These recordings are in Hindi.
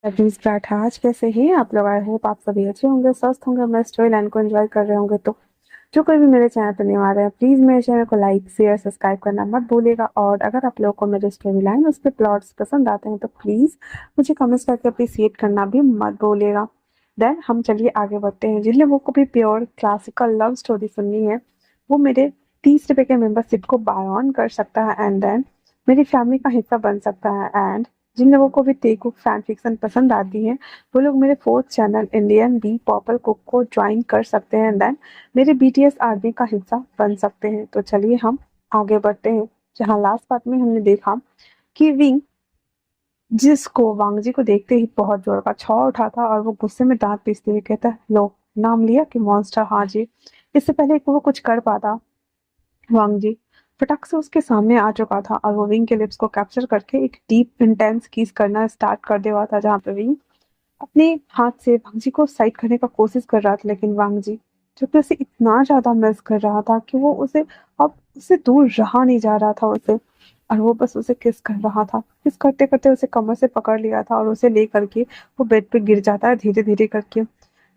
प्लीज बैठा आज कैसे हैं आप लोग। आई होप आप सभी अच्छे होंगे, स्वस्थ होंगे, अपना स्टोरी लाइन को एंजॉय कर रहे होंगे। तो जो कोई भी मेरे चैनल पर न्यू आ रहे हैं, प्लीज मेरे चैनल को लाइक शेयर सब्सक्राइब करना मत भूलिएगा। और अगर आप लोगों को मेरे स्टोरी लाइन उसके प्लॉट्स पसंद आते हैं तो प्लीज मुझे कमेंट्स करके अप्रिसिएट करना भी मत भूलिएगा। देन हम चलिए आगे बढ़ते हैं। जिन लोगों को भी प्योर क्लासिकल लव स्टोरी सुननी है वो मेरे 30 रुपए के मेंबरशिप को बाय ऑन कर सकता है एंड देन मेरी फैमिली का हिस्सा बन सकता है। एंड जिन लोगों को भी तेलुगु फैन फिक्शन पसंद आती है वो लोग मेरे fourth channel Indian B purple cook को ज्वाइन कर सकते हैं, देन मेरे बीटीएस आर्मी का हिस्सा बन सकते हैं। तो चलिए हम आगे बढ़ते हैं। जहाँ लास्ट पार्ट में हमने देखा कि विंग जिसको वांगजी को देखते ही बहुत जोर का छौ उठा था और वो गुस्से में दांत पीसते हुए कहता है, लो नाम लिया कि मॉन्स्टर। हाँ जी। इससे पहले कि वो कुछ कर पाता, वांगजी फटक से उसके सामने आ चुका था और वो विंग के लिप्स को कैप्चर करके एक डीप इंटेंस किस करना स्टार्ट कर दिया था, जहाँ पे विंग अपने हाथ से वांगजी को साइड करने का कोशिश कर रहा था। लेकिन वांगजी जो कि उसे इतना ज्यादा मिस कर रहा था कि वो उसे अब उससे दूर रहा नहीं जा रहा था उसे, और वो बस उसे किस कर रहा था। किस करते करते उसे कमर से पकड़ लिया था और उसे ले करके वो बेड पे गिर जाता है धीरे धीरे करके।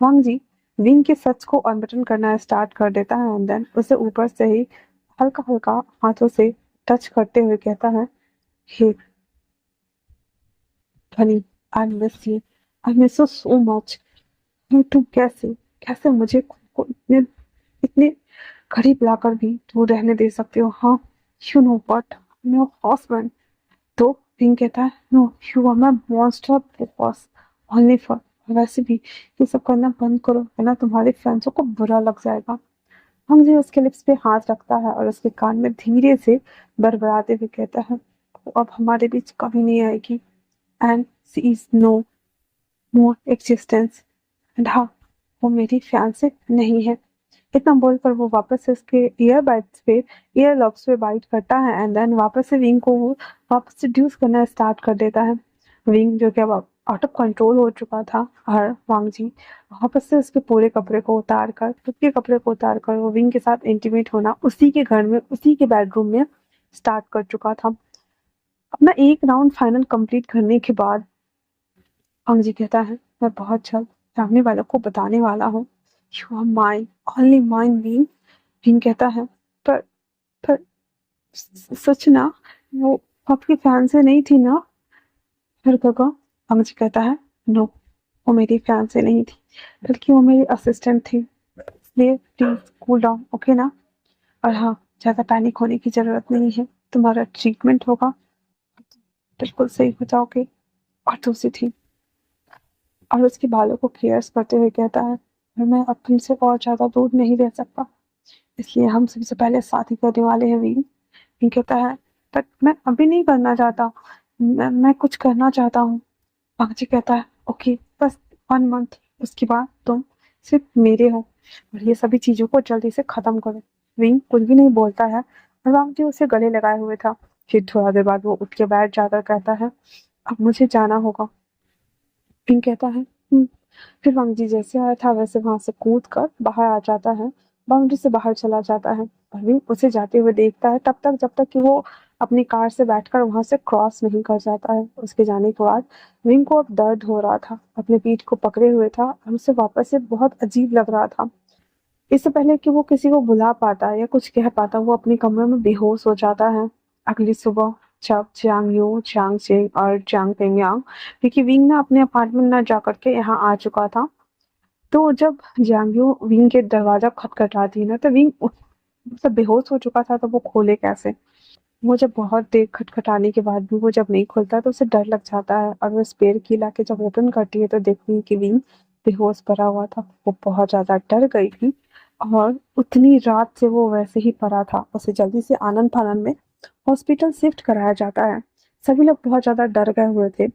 वांगजी विंग के सच को अनबटन करना स्टार्ट कर देता है एंड देन उसे ऊपर से ही हल्का हल्का हाथों से टच करते हुए कहता है, hey honey, I miss you, I miss you so much. तुम कैसे कैसे मुझे खुद को इतने इतने करीब लाकर भी दूर रहने दे सकते हो। हाँ, you know what, your husband. तो पिंक कहता है, no you are my monster boss only for. वैसे भी ये सब करना बंद करो वरना तुम्हारे फैंसों को बुरा लग जाएगा। हम जी उसके लिप्स पे हाथ रखता है और उसके कान में धीरे से बड़बड़ाते हुए कहता है, वो अब हमारे बीच कभी नहीं आएगी and she is no more existence. And हाँ, वो मेरी फियांसे नहीं है। इतना बोलकर वो वापस से उसके ईयरबड्स पे ईयर लॉब्स पे बाइट करता है एंड देन वापस से विंग को वो वापस सेड्यूस करना स्टार्ट कर देता है। विंग जो कि अब आउट ऑफ कंट्रोल हो चुका था और वांगजी वापस से उसके पूरे कपड़े को उतार कर खुद के कपड़े को उतार कर वो विंग के साथ इंटीमेट होना उसी के घर में उसी के बेडरूम में स्टार्ट कर चुका था। अपना एक राउंड फाइनल कंप्लीट करने के बाद वांगजी कहता है, मैं बहुत जल्द सामने वालों को बताने वाला हूँ, you are mine, only mine Wing. Wing कहता है, पर पर सच ना, वो आपकी फैन से नहीं थी ना। फिर गगा अंग्रेज कहता है, नो वो मेरी फैन से नहीं थी बल्कि वो मेरी असिस्टेंट थी, इसलिए प्लीज कूल डाउन, ओके ना। और हाँ, ज्यादा पैनिक होने की जरूरत नहीं है, तुम्हारा ट्रीटमेंट होगा, बिल्कुल सही हो जाओगे। और दूसरी थी, और उसके बालों को केयर्स करते हुए कहता है, मैं अब तुमसे और ज्यादा दूर नहीं रह सकता, इसलिए हम सबसे पहले शादी करने वाले हैं वीर। वीर कहता है, बट मैं अभी नहीं करना चाहता, मैं कुछ करना चाहता हूँ। पांची कहता है, ओके बस 1 मंथ, उसके बाद तुम सिर्फ मेरे हो और ये सभी चीजों को जल्दी से खत्म करो। विंग कुछ भी नहीं बोलता है और वांगजी उसे गले लगाए हुए था। फिर थोड़ा देर बाद वो उठ के बैठ जाकर कहता है, अब मुझे जाना होगा। विंग कहता है, "हम्म।" फिर वांगजी जैसे आया था वैसे वहां से कूद कर बाहर आ जाता है, बाउंड्री से बाहर चला जाता है। और विंग उसे जाते हुए देखता है तब तक जब तक कि वो अपनी कार से बैठकर वहां से क्रॉस नहीं कर जाता है। उसके जाने के बाद विंग को अब दर्द हो रहा था, अपने पीठ को पकड़े हुए था और उसे वापस से बहुत अजीब लग रहा था। इससे पहले कि वो किसी को बुला पाता या कुछ कह पाता वो अपने कमरे में बेहोश हो जाता है। अगली सुबह जब चांग यू, चांग चेंग और चांग पेंगयांग, क्योंकि विंग ना अपने अपार्टमेंट ना जा करके यहाँ आ चुका था, तो जब जांगयू विंग के दरवाजा खटखटाती है ना तो विंग मतलब बेहोश हो चुका था तो वो खोले कैसे। वो जब बहुत देर खटखटाने के बाद भी वो जब नहीं खुलता तो उसे डर लग जाता है और वो स्पेयर की लाके जब ओपन करती है तो देखती है कि विंग बेहोश पड़ा हुआ था। वो बहुत ज्यादा डर गई थी और उतनी रात से वो वैसे ही पड़ा था। उसे जल्दी से आनंद फानन में हॉस्पिटल शिफ्ट कराया जाता है। सभी लोग बहुत ज्यादा डर गए हुए थे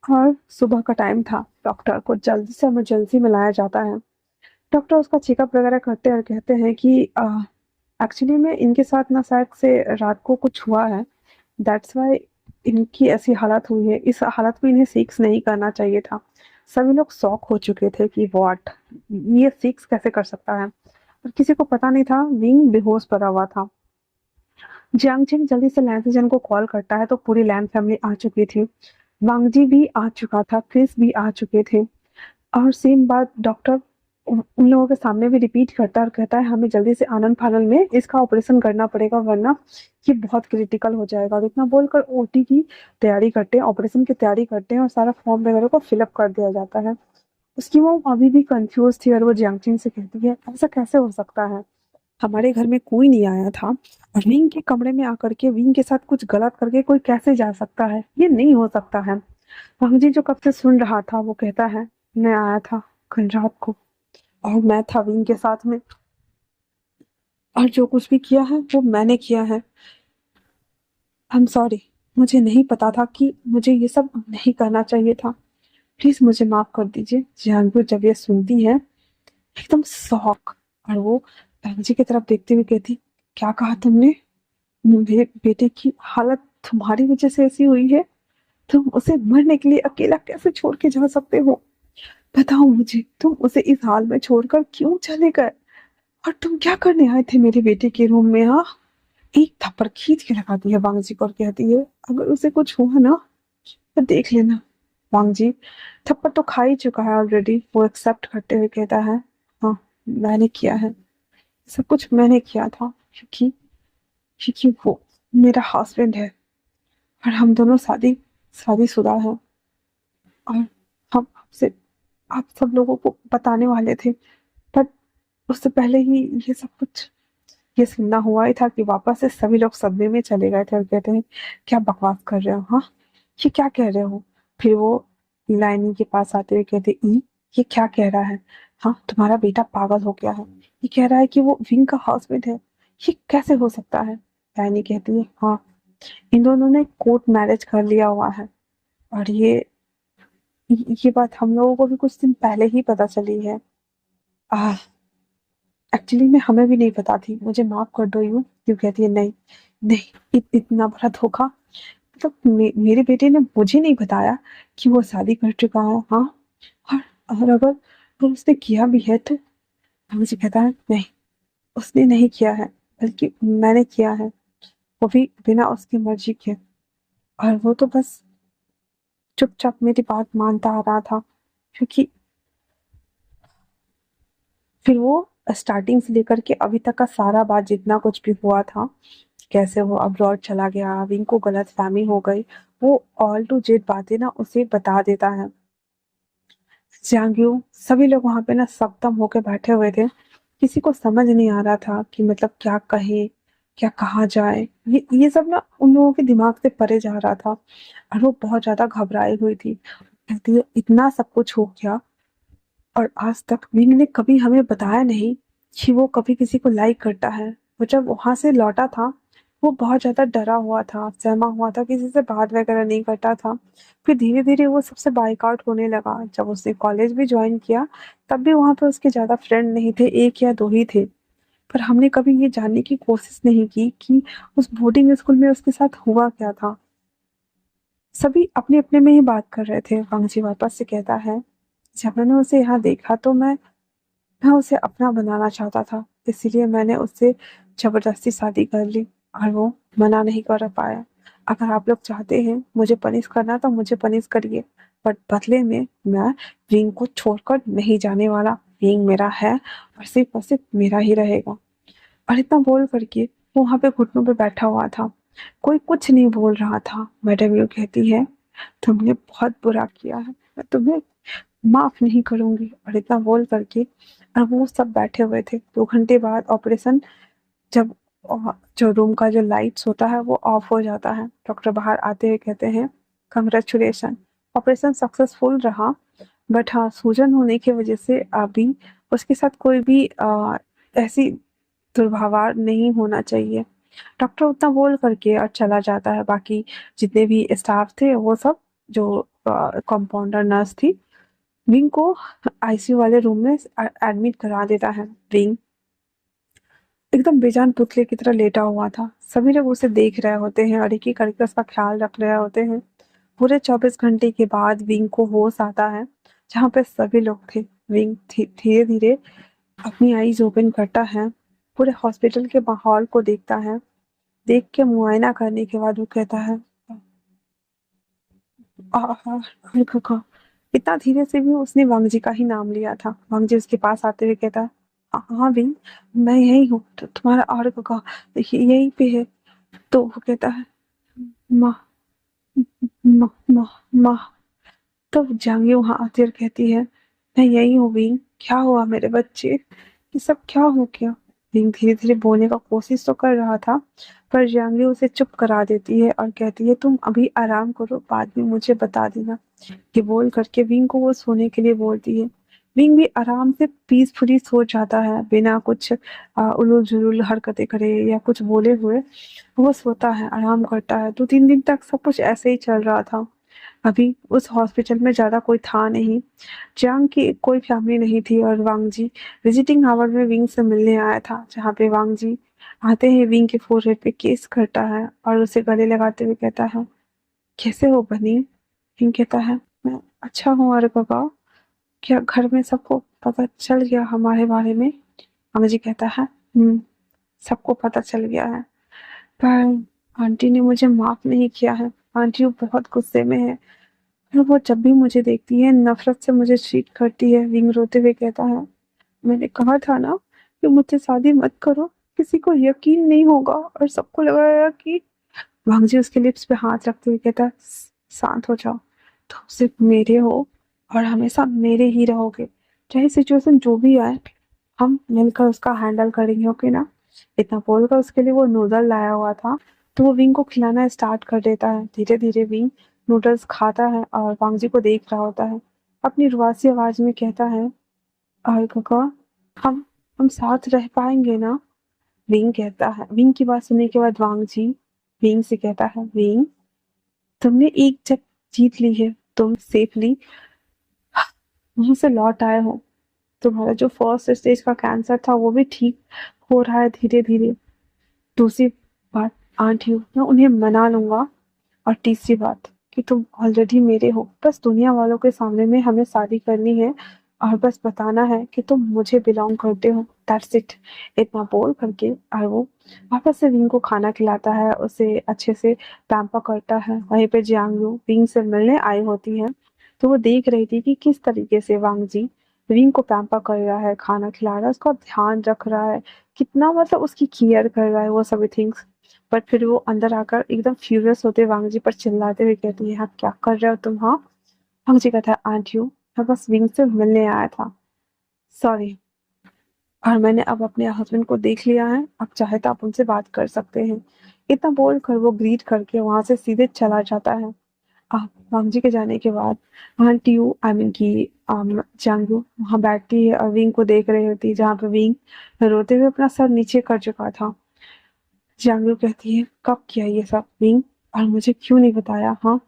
और सुबह का टाइम था। डॉक्टर को जल्दी से इमरजेंसी में लाया जाता है। डॉक्टर उसका चेकअप वगैरह करते हैं और कहते हैं कि एक्चुअली में इनके साथ ना शायद से रात को कुछ हुआ है, दैट्स वाई इनकी ऐसी हालत हुई है। इस हालत में इन्हें सेक्स नहीं करना चाहिए था। सभी लोग शॉक हो चुके थे कि व्हाट, ये सेक्स कैसे कर सकता है, और किसी को पता नहीं था विंग बेहोश पड़ा हुआ था। जियांग चिंग जल्दी से लैंसजन को कॉल करता है तो पूरी लैंड फैमिली आ चुकी थी। वांगजी भी आ चुका था, क्रिस भी आ चुके थे, और सेम बात डॉक्टर उन लोगों के सामने भी रिपीट करता और कहता है हमें जल्दी से आनंद फानन में इसका ऑपरेशन करना पड़ेगा, वरना ये बहुत क्रिटिकल हो जाएगा। और इतना बोलकर ओटी की तैयारी करते हैं, ऑपरेशन की तैयारी करते हैं, और सारा फॉर्म वगैरह को फिलअप कर दिया जाता है। उसकी मॉम अभी भी कंफ्यूज थी, और वो जियांगचिंग से कहती है ऐसा कैसे हो सकता है, हमारे घर में कोई नहीं आया था, और विंग के कमरे में आकर के विंग के साथ कुछ गलत करके कोई कैसे जा सकता है, ये नहीं हो सकता है। वांगजी जो कब से सुन रहा था वो कहता है मैं आया था कल रात को, और मैं था विंग के साथ में, और जो कुछ भी किया है वो मैंने किया है। आई एम सॉरी, मुझे नहीं पता था कि मुझे ये सब नहीं करना चाहिए था, प्लीज मुझे माफ कर दीजिए। जानवी जब ये सुनती है एकदम शॉक, और वो जी की तरफ देखते हुए कहती क्या कहा तुमने, मेरे बेटे की हालत तुम्हारी वजह से ऐसी हुई है, तुम उसे मरने के लिए अकेला कैसे छोड़ के जा सकते हो, बताओ मुझे, तुम उसे इस हाल में छोड़कर क्यों चले गए, और तुम क्या करने आए थे मेरे बेटे के रूम में। हाँ, एक थप्पड़ खींच के लगाती है वांग जी को और कहती है अगर उसे कुछ हुआ ना तो देख लेना। वांग जी थप्पड़ तो खा ही चुका है ऑलरेडी, वो एक्सेप्ट करते हुए कहता है हाँ मैंने किया है, सब कुछ मैंने किया था, क्योंकि क्योंकि वो मेरा हस्बैंड है, और हम दोनों शादीशुदा हैं, और हम आपसे आप सब लोगों को बताने वाले थे, बट उससे पहले ही ये सब कुछ ये सुनना हुआ ही था कि वापस से सभी लोग सदमे में चले गए थे और कहते हैं क्या बकवास कर रहे हो, हाँ ये क्या कह रहे हो। फिर वो लाइनी के पास आते हुए कहते ये क्या कह रहा है, हाँ तुम्हारा बेटा पागल हो गया है, ये कह रहा है कि वो विंग का हस्बैंड है, ये कैसे हो सकता है। लाइनी कहती है हाँ इन दोनों ने कोर्ट मैरिज कर लिया हुआ है, और ये बात हम लोगों को भी कुछ दिन पहले ही पता चली है। आह एक्चुअली में हमें भी नहीं पता थी, मुझे माफ कर दो यूं, क्यों कहती है नहीं नहीं, इतना बड़ा धोखा, मतलब मेरे बेटे ने मुझे नहीं बताया कि वो शादी कर चुका है। हाँ, और अगर उसने किया भी है तो मुझे कहता है नहीं उसने नहीं किया है, बल्कि मैंने किया है, वो भी बिना उसकी मर्जी के, और वो तो बस चुपचाप मेरी बात मानता आ रहा था, क्योंकि फिर वो स्टार्टिंग से लेकर के अभी तक का सारा बात जितना कुछ भी हुआ था, कैसे वो अब्रॉड चला गया, विंग को गलतफहमी हो गई, वो ऑल टू जेड बातें ना उसे बता देता है। जांग्यू सभी लोग वहां पे ना सबदम होके बैठे हुए थे, किसी को समझ नहीं आ रहा था कि मतलब क्या कहे, क्या कहा जाए, ये सब ना उन लोगों के दिमाग से परे जा रहा था, और वो बहुत ज्यादा घबराई हुई थी। कहती है इतना सब कुछ हो गया, और आज तक विंग ने कभी हमें बताया नहीं कि वो कभी किसी को लाइक करता है। वो जब वहां से लौटा था वो बहुत ज्यादा डरा हुआ था, सहमा हुआ था, किसी से बात वगैरह नहीं करता था। फिर धीरे धीरे वो सबसे बाइकआउट होने लगा, जब उसने कॉलेज भी ज्वाइन किया तब भी वहां पे उसके ज्यादा फ्रेंड नहीं थे, एक या दो ही थे। पर हमने कभी ये जानने की कोशिश नहीं की कि उस बोर्डिंग स्कूल में उसके साथ हुआ क्या था। सभी अपने अपने में ही बात कर रहे थे। वांगजी वापस से कहता है जब मैंने उसे यहाँ देखा तो मैं उसे अपना बनाना चाहता था, इसीलिए मैंने उससे जबरदस्ती शादी कर ली, और वो मना नहीं कर पाया। अगर आप लोग चाहते हैं मुझे पनिश करना तो मुझे पनिश करिए, बट बदले में मैं रिंग को छोड़कर नहीं जाने वाला, रिंग मेरा है और सिर्फ मेरा ही रहेगा। और इतना बोल करके वो वहां पे घुटनों पे बैठा हुआ था, कोई कुछ नहीं बोल रहा था। मैडम यू कहती है तुमने बहुत बुरा किया है, मैं तुम्हें माफ नहीं करूंगी, और इतना बोल करके और वो सब बैठे हुए थे। 2 घंटे बाद ऑपरेशन जब जो रूम का जो लाइट्स होता है वो ऑफ हो जाता है, डॉक्टर बाहर आते हुए कहते हैं कंग्रेचुलेशन, ऑपरेशन सक्सेसफुल रहा, बट हाँ सूजन होने की वजह से अभी उसके साथ कोई भी ऐसी दुर्व्यवहार नहीं होना चाहिए। डॉक्टर उतना बोल करके और चला जाता है। बाकी जितने भी स्टाफ थे वो सब, जो कंपाउंडर नर्स थी, विंग को आईसीयू वाले रूम में एडमिट करा देता है। विंग एकदम बेजान पुतले की तरह लेटा हुआ था, सभी लोग उसे देख रहे होते हैं और एक एक करके उसका ख्याल रख रहे होते हैं। पूरे 24 घंटे के बाद विंग को होश आता है, जहाँ पे सभी लोग थे। विंग धीरे धीरे अपनी आईज ओपन करता है, पूरे हॉस्पिटल के माहौल को देखता है, देख के मुआयना करने के बाद वो कहता है और खका इतना धीरे से भी उसने वांग जी का ही नाम लिया था। वांग जी उसके पास आते हुए कहता, हाँ हाँ विंग, मैं यही हूँ, तो तुम्हारा और खका यहीं पे है। तो वो कहता है, माँ माँ माँ माँ। तब जांगी वहां आती और कहती है, मैं यही हूँ विंग, क्या हुआ मेरे बच्चे, ये सब क्या हो गया। विंग धीरे धीरे बोलने का कोशिश तो कर रहा था, पर जांगी उसे चुप करा देती है और कहती है, तुम अभी आराम करो, बाद में मुझे बता देना। ये बोल करके विंग को वो सोने के लिए बोलती है। विंग भी आराम से पीसफुली सो जाता है, बिना कुछ उलूल जुलूल हरकतें करे या कुछ बोले हुए। वो सोता है, आराम करता है। 2-3 दिन तक सब कुछ ऐसे ही चल रहा था। अभी उस हॉस्पिटल में ज्यादा कोई था नहीं। जियांग की कोई फैमिली नहीं थी और वांग जी विजिटिंग आवर में विंग से मिलने आया था, जहाँ पे वांग जी आते ही विंग के फोरहेड पे किस करता है और उसे गले लगाते हुए कहता है, कैसे हो बनी। विंग कहता है, मैं अच्छा हूँ अरे बाबा, क्या घर में सबको पता चल गया हमारे बारे में। वांग जी कहता है, सबको पता चल गया है, पर आंटी ने मुझे माफ नहीं किया है। आंटी वो बहुत गुस्से में है और वो जब भी मुझे देखती है नफरत से मुझे ट्रीट करती है। विंग रोते हुए कहता है, मैंने कहा था ना कि मुझसे शादी मत करो, किसी को यकीन नहीं होगा और सबको लगेगा कि। वांगजी उसके लिप्स पे हाथ रखते हुए कहता है, शांत हो जाओ, तुम सिर्फ मेरे हो और हमेशा मेरे ही रहोगे, चाहे सिचुएशन जो भी आए, हम मिलकर उसका हैंडल करेंगे, ओके ना। इतना बोलकर उसके लिए वो नूडल लाया हुआ था, तो वो विंग को खिलाना स्टार्ट कर देता है। धीरे धीरे विंग नूडल्स खाता है और वांगजी को देख रहा होता है। अपनी रुआसी आवाज में कहता है, और काका, हम हम साथ रह पाएंगे ना। विंग कहता है, विंग की बात सुनने के बाद वांगजी विंग से कहता है, विंग, तुमने एक जग जीत ली है, तुम सेफली वहां से लौट आए हो। तुम्हारा जो फर्स्ट स्टेज का कैंसर था वो भी ठीक हो रहा है धीरे धीरे। दूसरी बात, आंटी मैं उन्हें मना लूंगा। और तीसरी बात कि तुम ऑलरेडी मेरे हो, बस दुनिया वालों के सामने में हमें शादी करनी है और बस बताना है कि तुम मुझे बिलोंग करते हो, दैट्स इट। इतना बोल करके और वो वापस से विंग को खाना खिलाता है, उसे अच्छे से पैम्पर करता है। वहीं पे जियांग विंग से मिलने आई होती है, तो वो देख रही थी कि किस तरीके से वांग जी विंग को पैम्पर कर रहा है, खाना खिला रहा है, उसका ध्यान रख रहा है, कितना मतलब उसकी केयर कर रहा है, वो सभी थिंग्स। बट फिर वो अंदर आकर एकदम फ्यूरियस होते वांग जी पर चिल्लाते हुए कहती है, हाँ क्या कर रहे हो तुम, हाँ। वांग जी कहता है, आंट यू, मैं बस विंग से मिलने आया था, सॉरी। और मैंने अब अपने हस्बैंड को देख लिया है, अब चाहे तो आप उनसे बात कर सकते हैं। इतना बोलकर वो ग्रीट करके वहां से सीधे चला जाता है। वांग जी के जाने के बाद आंटी यू आई मीन की जांगू वहां बैठती है और विंग को देख रही होती है, जहाँ पे विंग रोते हुए अपना सर नीचे कर चुका था। जांगू कहती है, कब किया ये सब विंग, और मुझे क्यों नहीं बताया, हाँ।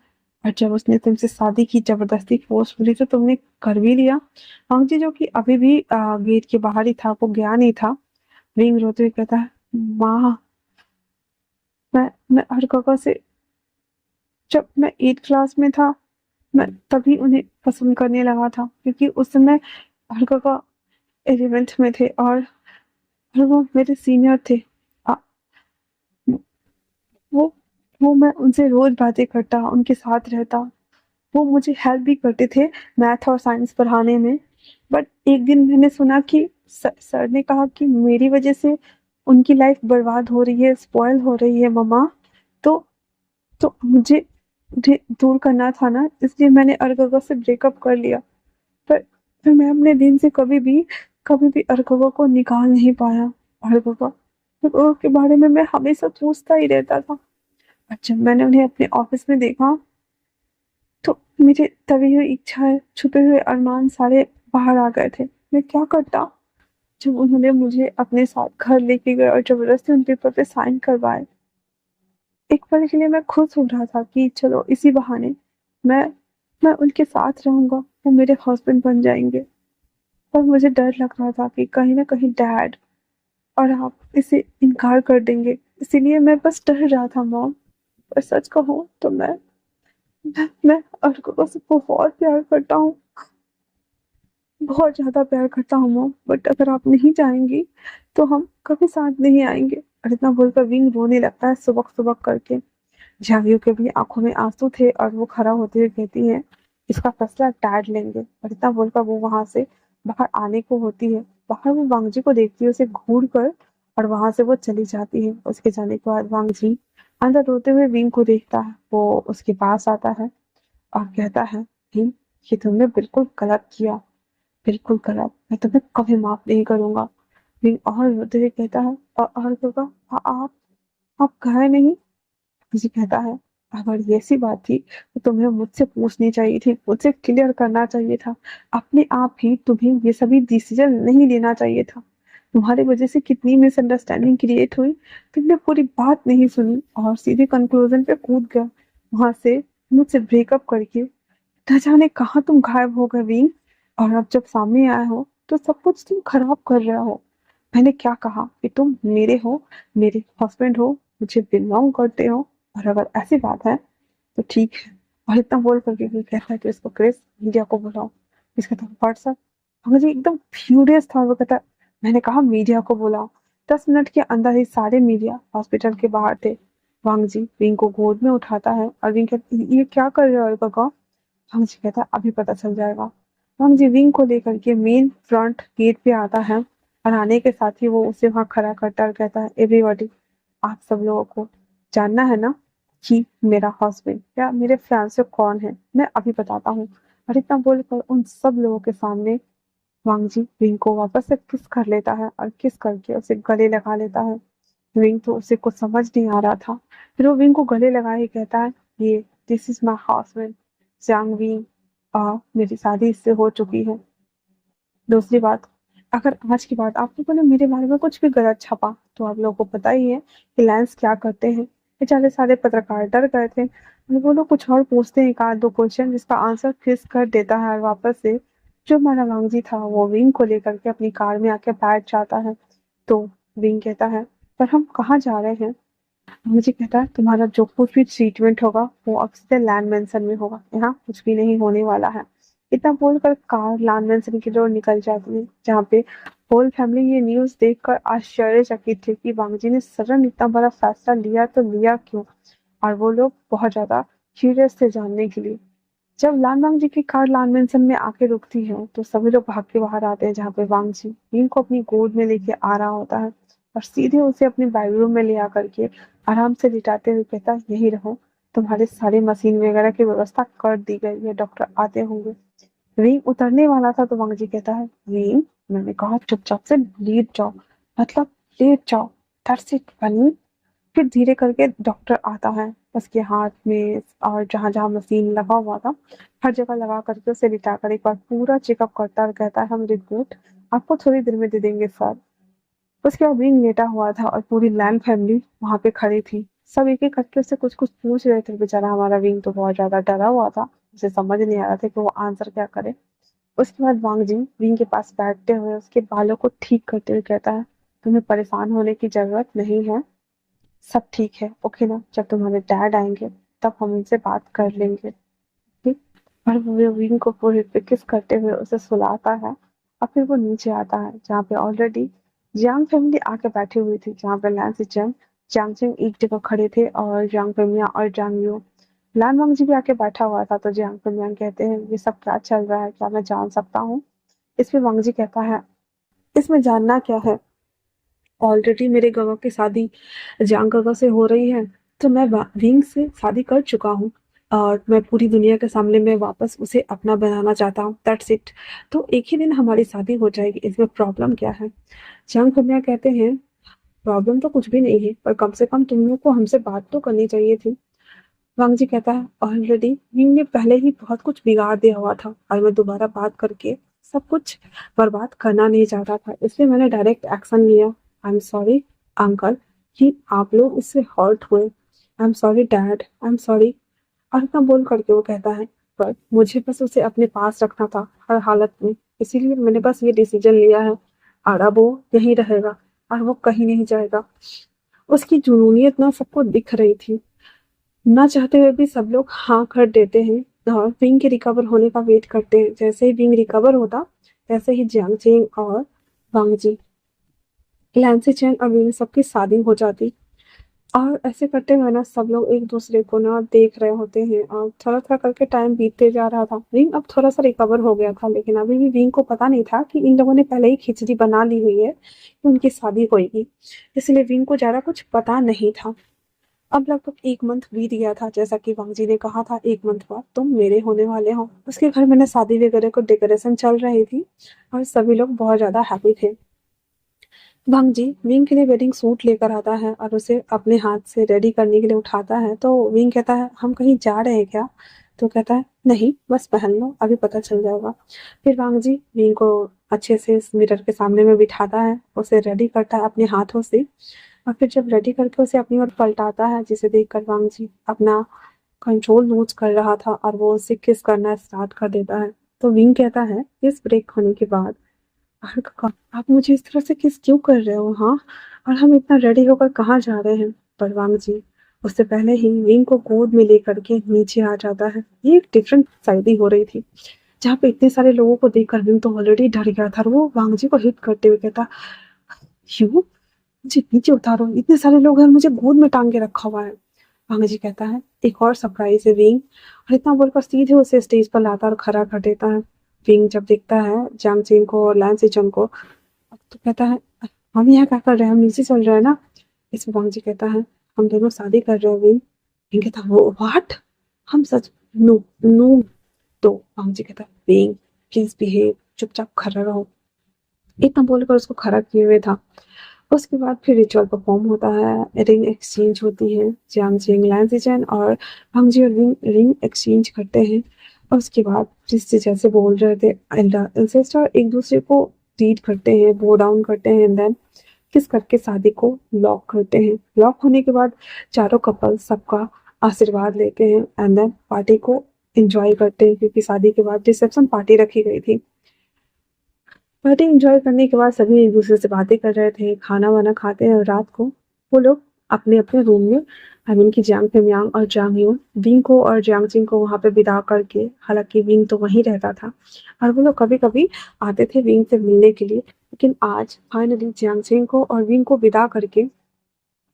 और जब उसने तुमसे शादी की जबरदस्ती फोर्सफुली, तो तुमने कर भी लिया। वांग जी जो कि अभी भी गेट के बाहर ही था, वो गया नहीं था। विंग रोते हुए कहता है, माँ, मैं हर काका से, जब मैं 8 क्लास में था, मैं तभी उन्हें पसंद करने लगा था, क्योंकि उस समय हर काका 11th में थे और वो मेरे सीनियर थे। आ, वो वो मैं उनसे रोज बातें करता, उनके साथ रहता, वो मुझे हेल्प भी करते थे मैथ और साइंस पढ़ाने में। बट एक दिन मैंने सुना कि सर ने कहा कि मेरी वजह से उनकी लाइफ बर्बाद हो रही है, स्पॉइल हो रही है मम्मा। तो मुझे मुझे दूर करना था ना, इसलिए मैंने अर्गवा से ब्रेकअप कर लिया। पर मैं अपने दिन से कभी भी अर्गवा को निकाल नहीं पाया। अर्गवा अर्गवा के बारे में मैं हमेशा सोचता ही रहता था। और जब मैंने उन्हें अपने ऑफिस में देखा, तो मेरे दबी हुई इच्छाएं, छुपे हुए अरमान सारे बाहर आ गए थे। मैं क्या करता जब उन्होंने मुझे अपने साथ घर लेके गए और जबरदस्ती उन पेपर पे साइन करवाए। एक पल के लिए मैं खुश हो रहा था कि चलो इसी बहाने मैं मैं उनके साथ रहूंगा, वो मेरे हस्बैंड बन जाएंगे। पर मुझे डर लग रहा था कि कहीं ना कहीं डैड और आप इसे इनकार कर देंगे, इसीलिए मैं बस डर रहा था मॉम। पर सच कहूँ तो मैं अर्को से बहुत प्यार करता हूँ, बहुत ज्यादा प्यार करता हूँ मॉम। बट अगर आप नहीं चाहेंगी तो हम कभी साथ नहीं आएंगे। और इतना बोलकर विंग रोने लगता है सुबक सुबक करके। झांगियों के भी आंखों में आंसू थे और वो खड़ा होते हुए कहती है, इसका फैसला डैड लेंगे। और इतना बोलकर वो वहां से बाहर आने को होती है। बाहर वो वांग जी को देखती है, उसे घूर कर, और वहां से वो चली जाती है। उसके जाने के बाद वांग जी अंदर रोते हुए विंग को देखता है। वो उसके पास आता है और कहता है, विंग, ये तुमने बिल्कुल गलत किया, बिल्कुल गलत, मैं तुम्हें कभी माफ नहीं करूंगा। विंग और रोते हुए कहता है, और होगा, आप गए नहीं? जी कहता है, अगर ये ऐसी बात थी तो तुम्हें मुझसे पूछनी चाहिए थी, मुझसे क्लियर करना चाहिए था। अपने आप ही तुम्हें ये सभी डिसीजन नहीं लेना चाहिए था। तुम्हारी वजह से कितनी मिसअंडरस्टैंडिंग क्रिएट हुई। तुमने पूरी बात नहीं सुनी और सीधे कंक्लूजन पे कूद गया। वहां से मुझसे ब्रेकअप करके न जाने कहाँ तुम गायब हो गए वीन। और अब जब सामने आए हो तो सब कुछ तुम खराब कर रहे हो। मैंने क्या कहा कि तुम मेरे हो, मेरे हस्बैंड हो, मुझे बिलोंग करते हो। और अगर ऐसी बात है तो ठीक है। और इतना बोल करके फिर कहता है कि इसको क्रिस मीडिया को बुलाओ। इसका तो व्हाट्सएप। मुझे एकदम फ्यूरियस था। वो कहता, मैंने कहा मीडिया को बुलाओ। 10 मिनट के अंदर ही सारे मीडिया हॉस्पिटल के बाहर थे। वांग जी विंग को गोद में उठाता है और विंग कहती, ये क्या कर रहे हो काका? वांग जी कहता, अभी पता चल जाएगा। वांग जी विंग को लेकर के मेन फ्रंट गेट पे आता है और आने के साथ ही वो उसे वहां खड़ा करता है और कहता है, एवरीबॉडी, आप सब लोगों को जानना है ना कि मेरा हस्बैंड या मेरे फियांसे कौन है? मैं अभी बताता हूँ। और इतना बोलकर उन सब लोगों के सामने वांग जी विंग को वापस से किस कर लेता है और किस करके उसे गले लगा लेता है। विंग तो उसे कुछ समझ नहीं आ रहा था। फिर वो विंग को गले लगा के कहता है, ये this is my husband Jang Wing, मेरी शादी इससे हो चुकी है। दूसरी बात, अगर आज की बात आप लोगों ने मेरे बारे में कुछ भी गलत छपा तो आप लोगों को पता ही है कि लैंस क्या करते हैं। बेचारे सारे पत्रकार डर गए थे और वो लोग कुछ और पूछते हैं, एक आध दो क्वेश्चन जिसका आंसर क्रिस कर देता है और वापस से जो हमारा वांगजी था वो विंग को लेकर के अपनी कार में आके बैठ जाता है। तो विंग कहता है, पर हम कहाँ जा रहे हैं? मुझे कहता है, तुम्हारा जो कुछ भी ट्रीटमेंट होगा वो अब सीधे लैंड मेंशन में होगा, यहाँ कुछ भी नहीं होने वाला है। इतना बोलकर कार लैंड मेंशन की ओर निकल जाती है, जहाँ पे होल फैमिली ये न्यूज देखकर आश्चर्यचकित थे कि वांगजी ने सडन इतना बड़ा फैसला लिया तो लिया क्यों। और वो लोग बहुत ज्यादा क्यूरियस थे जानने के लिए। जब लान वांग जी की कार लान मेंशन में आके रुकती है तो सभी लोग भाग के बाहर आते हैं, जहाँ पे वांग जी नीम को अपनी गोद में लेके आ रहा होता है और सीधे उसे अपने बेडरूम में ले आकर के आराम से लिटाते हुए कहता है, यही रहो, तुम्हारे सारे मशीन वगैरह की व्यवस्था कर दी गई है, डॉक्टर आते होंगे। रीम उतरने वाला था तो वांग जी कहता है, रीम, मैंने कहा चुपचाप से लेट जाओ, मतलब लेट जाओ, दैट्स इट बनी। फिर धीरे करके डॉक्टर आता है, उसके हाथ में और जहाँ जहाँ मशीन लगा हुआ था हर जगह लगा करके उसे लिटा कर एक बार पूरा चेकअप करता है और कहता है, हम रिपोर्ट आपको थोड़ी देर में दे देंगे सर। उसके बाद विंग लेटा हुआ था और पूरी लैंड फैमिली वहां पे खड़ी थी। सब एक एक करके उससे कुछ कुछ पूछ रहे थे। बेचारा हमारा विंग तो बहुत ज्यादा डरा हुआ था, उसे समझ नहीं आ रहा था कि वो आंसर क्या करे। उसके बाद वांग जी विंग के पास बैठते हुए उसके बालों को ठीक करते हुए कहता है, तुम्हें परेशान होने की जरूरत नहीं है, सब ठीक है, ओके ना? जब तुम्हारे डैड आएंगे तब हम उनसे बात कर लेंगे, ठीक? और वो विंग को पूरे पे किस करते हुए उसे सुलाता है और फिर वो नीचे आता है, जहाँ पे ऑलरेडी जियांग फैमिली आके बैठी हुई थी, जहाँ पे लैंस चैन जियांग चैन एक जगह खड़े थे और जियांग फैमिया और जियांग यू। लान वांग जी भी आके बैठा हुआ था। तो जियांग फैमिया कहते हैं, ये सब क्या चल रहा है, क्या मैं जान सकता हूँ? इसमें वांग जी कहता है, इसमें जानना क्या है, ऑलरेडी मेरे गवा की शादी जांग गगा से हो रही है, तो मैं विंग से शादी कर चुका हूँ और मैं पूरी दुनिया के सामने मैं वापस उसे अपना बनाना चाहता हूँ, दैट्स इट। तो एक ही दिन हमारी शादी हो जाएगी, इसमें प्रॉब्लम क्या है? जांग फमिया कहते हैं, प्रॉब्लम तो कुछ भी नहीं है, पर कम से कम तुम लोग को हमसे बात तो करनी चाहिए थी। वांग जी कहता है, ऑलरेडी विंग ने पहले ही बहुत कुछ बिगाड़ दिया हुआ था और मैं दोबारा बात करके सब कुछ बर्बाद करना नहीं चाहता था, इसलिए मैंने डायरेक्ट एक्शन लिया। आई एम सॉरी अंकल कि आप लोग इससे हर्ट हुए, I am sorry dad, I am sorry. और इतना बोल करके वो कहता है, पर मुझे बस उसे अपने पास रखना था हर हालत में, इसीलिए मैंने बस ये डिसीजन लिया है और अब वो यहीं रहेगा और वो कहीं नहीं जाएगा। उसकी जुनूनियत ना सबको दिख रही थी। ना चाहते हुए भी सब लोग हाँ कर देते हैं और विंग के रिकवर होने का वेट करते हैं। जैसे ही विंग रिकवर होता वैसे ही जियांग चेंग और वांग जी, लैंसी चैन और विंग सबकी शादी हो जाती और ऐसे करते हुए ना सब लोग एक दूसरे को ना देख रहे होते हैं और थोड़ा थोड़ा करके टाइम बीतते जा रहा था। विंग अब थोड़ा सा रिकवर हो गया था, लेकिन अभी भी विंग को पता नहीं था कि इन लोगों ने पहले ही खिचड़ी बना ली हुई है कि उनकी शादी होगी। इसलिए विंग को ज्यादा कुछ पता नहीं था। अब लगभग 1 मंथ बीत गया था, जैसा कि वांग जी ने कहा था 1 मंथ बाद तुम मेरे होने वाले हो। उसके घर में ना शादी वगैरह को डेकोरेशन चल रही थी और सभी लोग बहुत ज्यादा हैप्पी थे। वांग जी विंग के लिए वेडिंग सूट लेकर आता है और उसे अपने हाथ से रेडी करने के लिए उठाता है। तो विंग कहता है हम कहीं जा रहे हैं क्या? तो कहता है नहीं, बस पहन लो, अभी पता चल जाएगा। फिर वांग जी विंग को अच्छे से मिरर के सामने में बिठाता है, उसे रेडी करता है अपने हाथों से। और फिर जब रेडी करके उसे अपनी ओर पलटाता है, जिसे देखकर वांग जी अपना कंट्रोल लूज कर रहा था और वो उसे किस करना स्टार्ट कर देता है। तो विंग कहता है इस ब्रेक होने के बाद, अरे काका, आप मुझे इस तरह से किस क्यों कर रहे हो? हाँ, और हम इतना रेडी होकर कहाँ जा रहे हैं? पर वांग जी उससे पहले ही विंग को गोद में लेकर के नीचे आ जाता है। ये एक डिफरेंट शादी हो रही थी, जहाँ पे इतने सारे लोगों को देखकर विंग तो ऑलरेडी डर गया था और वो वांग जी को हिट करते हुए कहता, क्यों? मुझे नीचे उतारो, इतने सारे लोग हैं, मुझे गोद में टांग के रखा हुआ है। वांग जी कहता है एक और सरप्राइज है विंग, और इतना बोलकर सीधे उसे स्टेज पर लाता और खड़ा कर देता है। विंग जब देखता है जांग चिन को और लैन सिचन को, तो कहता है हम यहाँ क्या कर रहे हैं, हम नीचे चल रहे हैं ना। इसमें वांग जी कहता है हम दोनों शादी कर रहे हैं विंग। विंग कहता है वो व्हाट? हम सच? No no. तो वांग जी कहता है विंग प्लीज बिहेव, चुपचाप खड़ा रहो। इतना बोलकर उसको खड़ा किए हुए था। उसके बाद फिर रिचुअल परफॉर्म होता है, रिंग एक्सचेंज होती है। जियांग जिंग लैन जिचन और वांग जी और रिंग रिंग एक्सचेंज करते हैं। और उसके बाद जिससे जैसे बोल रहे थे एल्डर एंसेस्टर एक दूसरे को रीड करते हैं, बो डाउन करते हैं एंड देन किस करके शादी को लॉक करते हैं। लॉक होने के बाद चारों कपल सबका आशीर्वाद लेते हैं एंड देन पार्टी को एंजॉय करते हैं, क्योंकि शादी के बाद रिसेप्शन पार्टी रखी गई थी। पार्टी एंजॉय करने के बाद सभी एक दूसरे से बातें कर रहे थे, खाना वाना खाते हैं और रात को वो लोग अपने अपने रूम में, आई मीन की जियांग पेमयांग और जांग यून विंग को और जियांग जिंग को वहां पे विदा करके, हालांकि विंग तो वहीं रहता था और वो लोग कभी कभी आते थे विंग से मिलने के लिए, लेकिन आज फाइनली जियांग जिंग को और विंग को विदा करके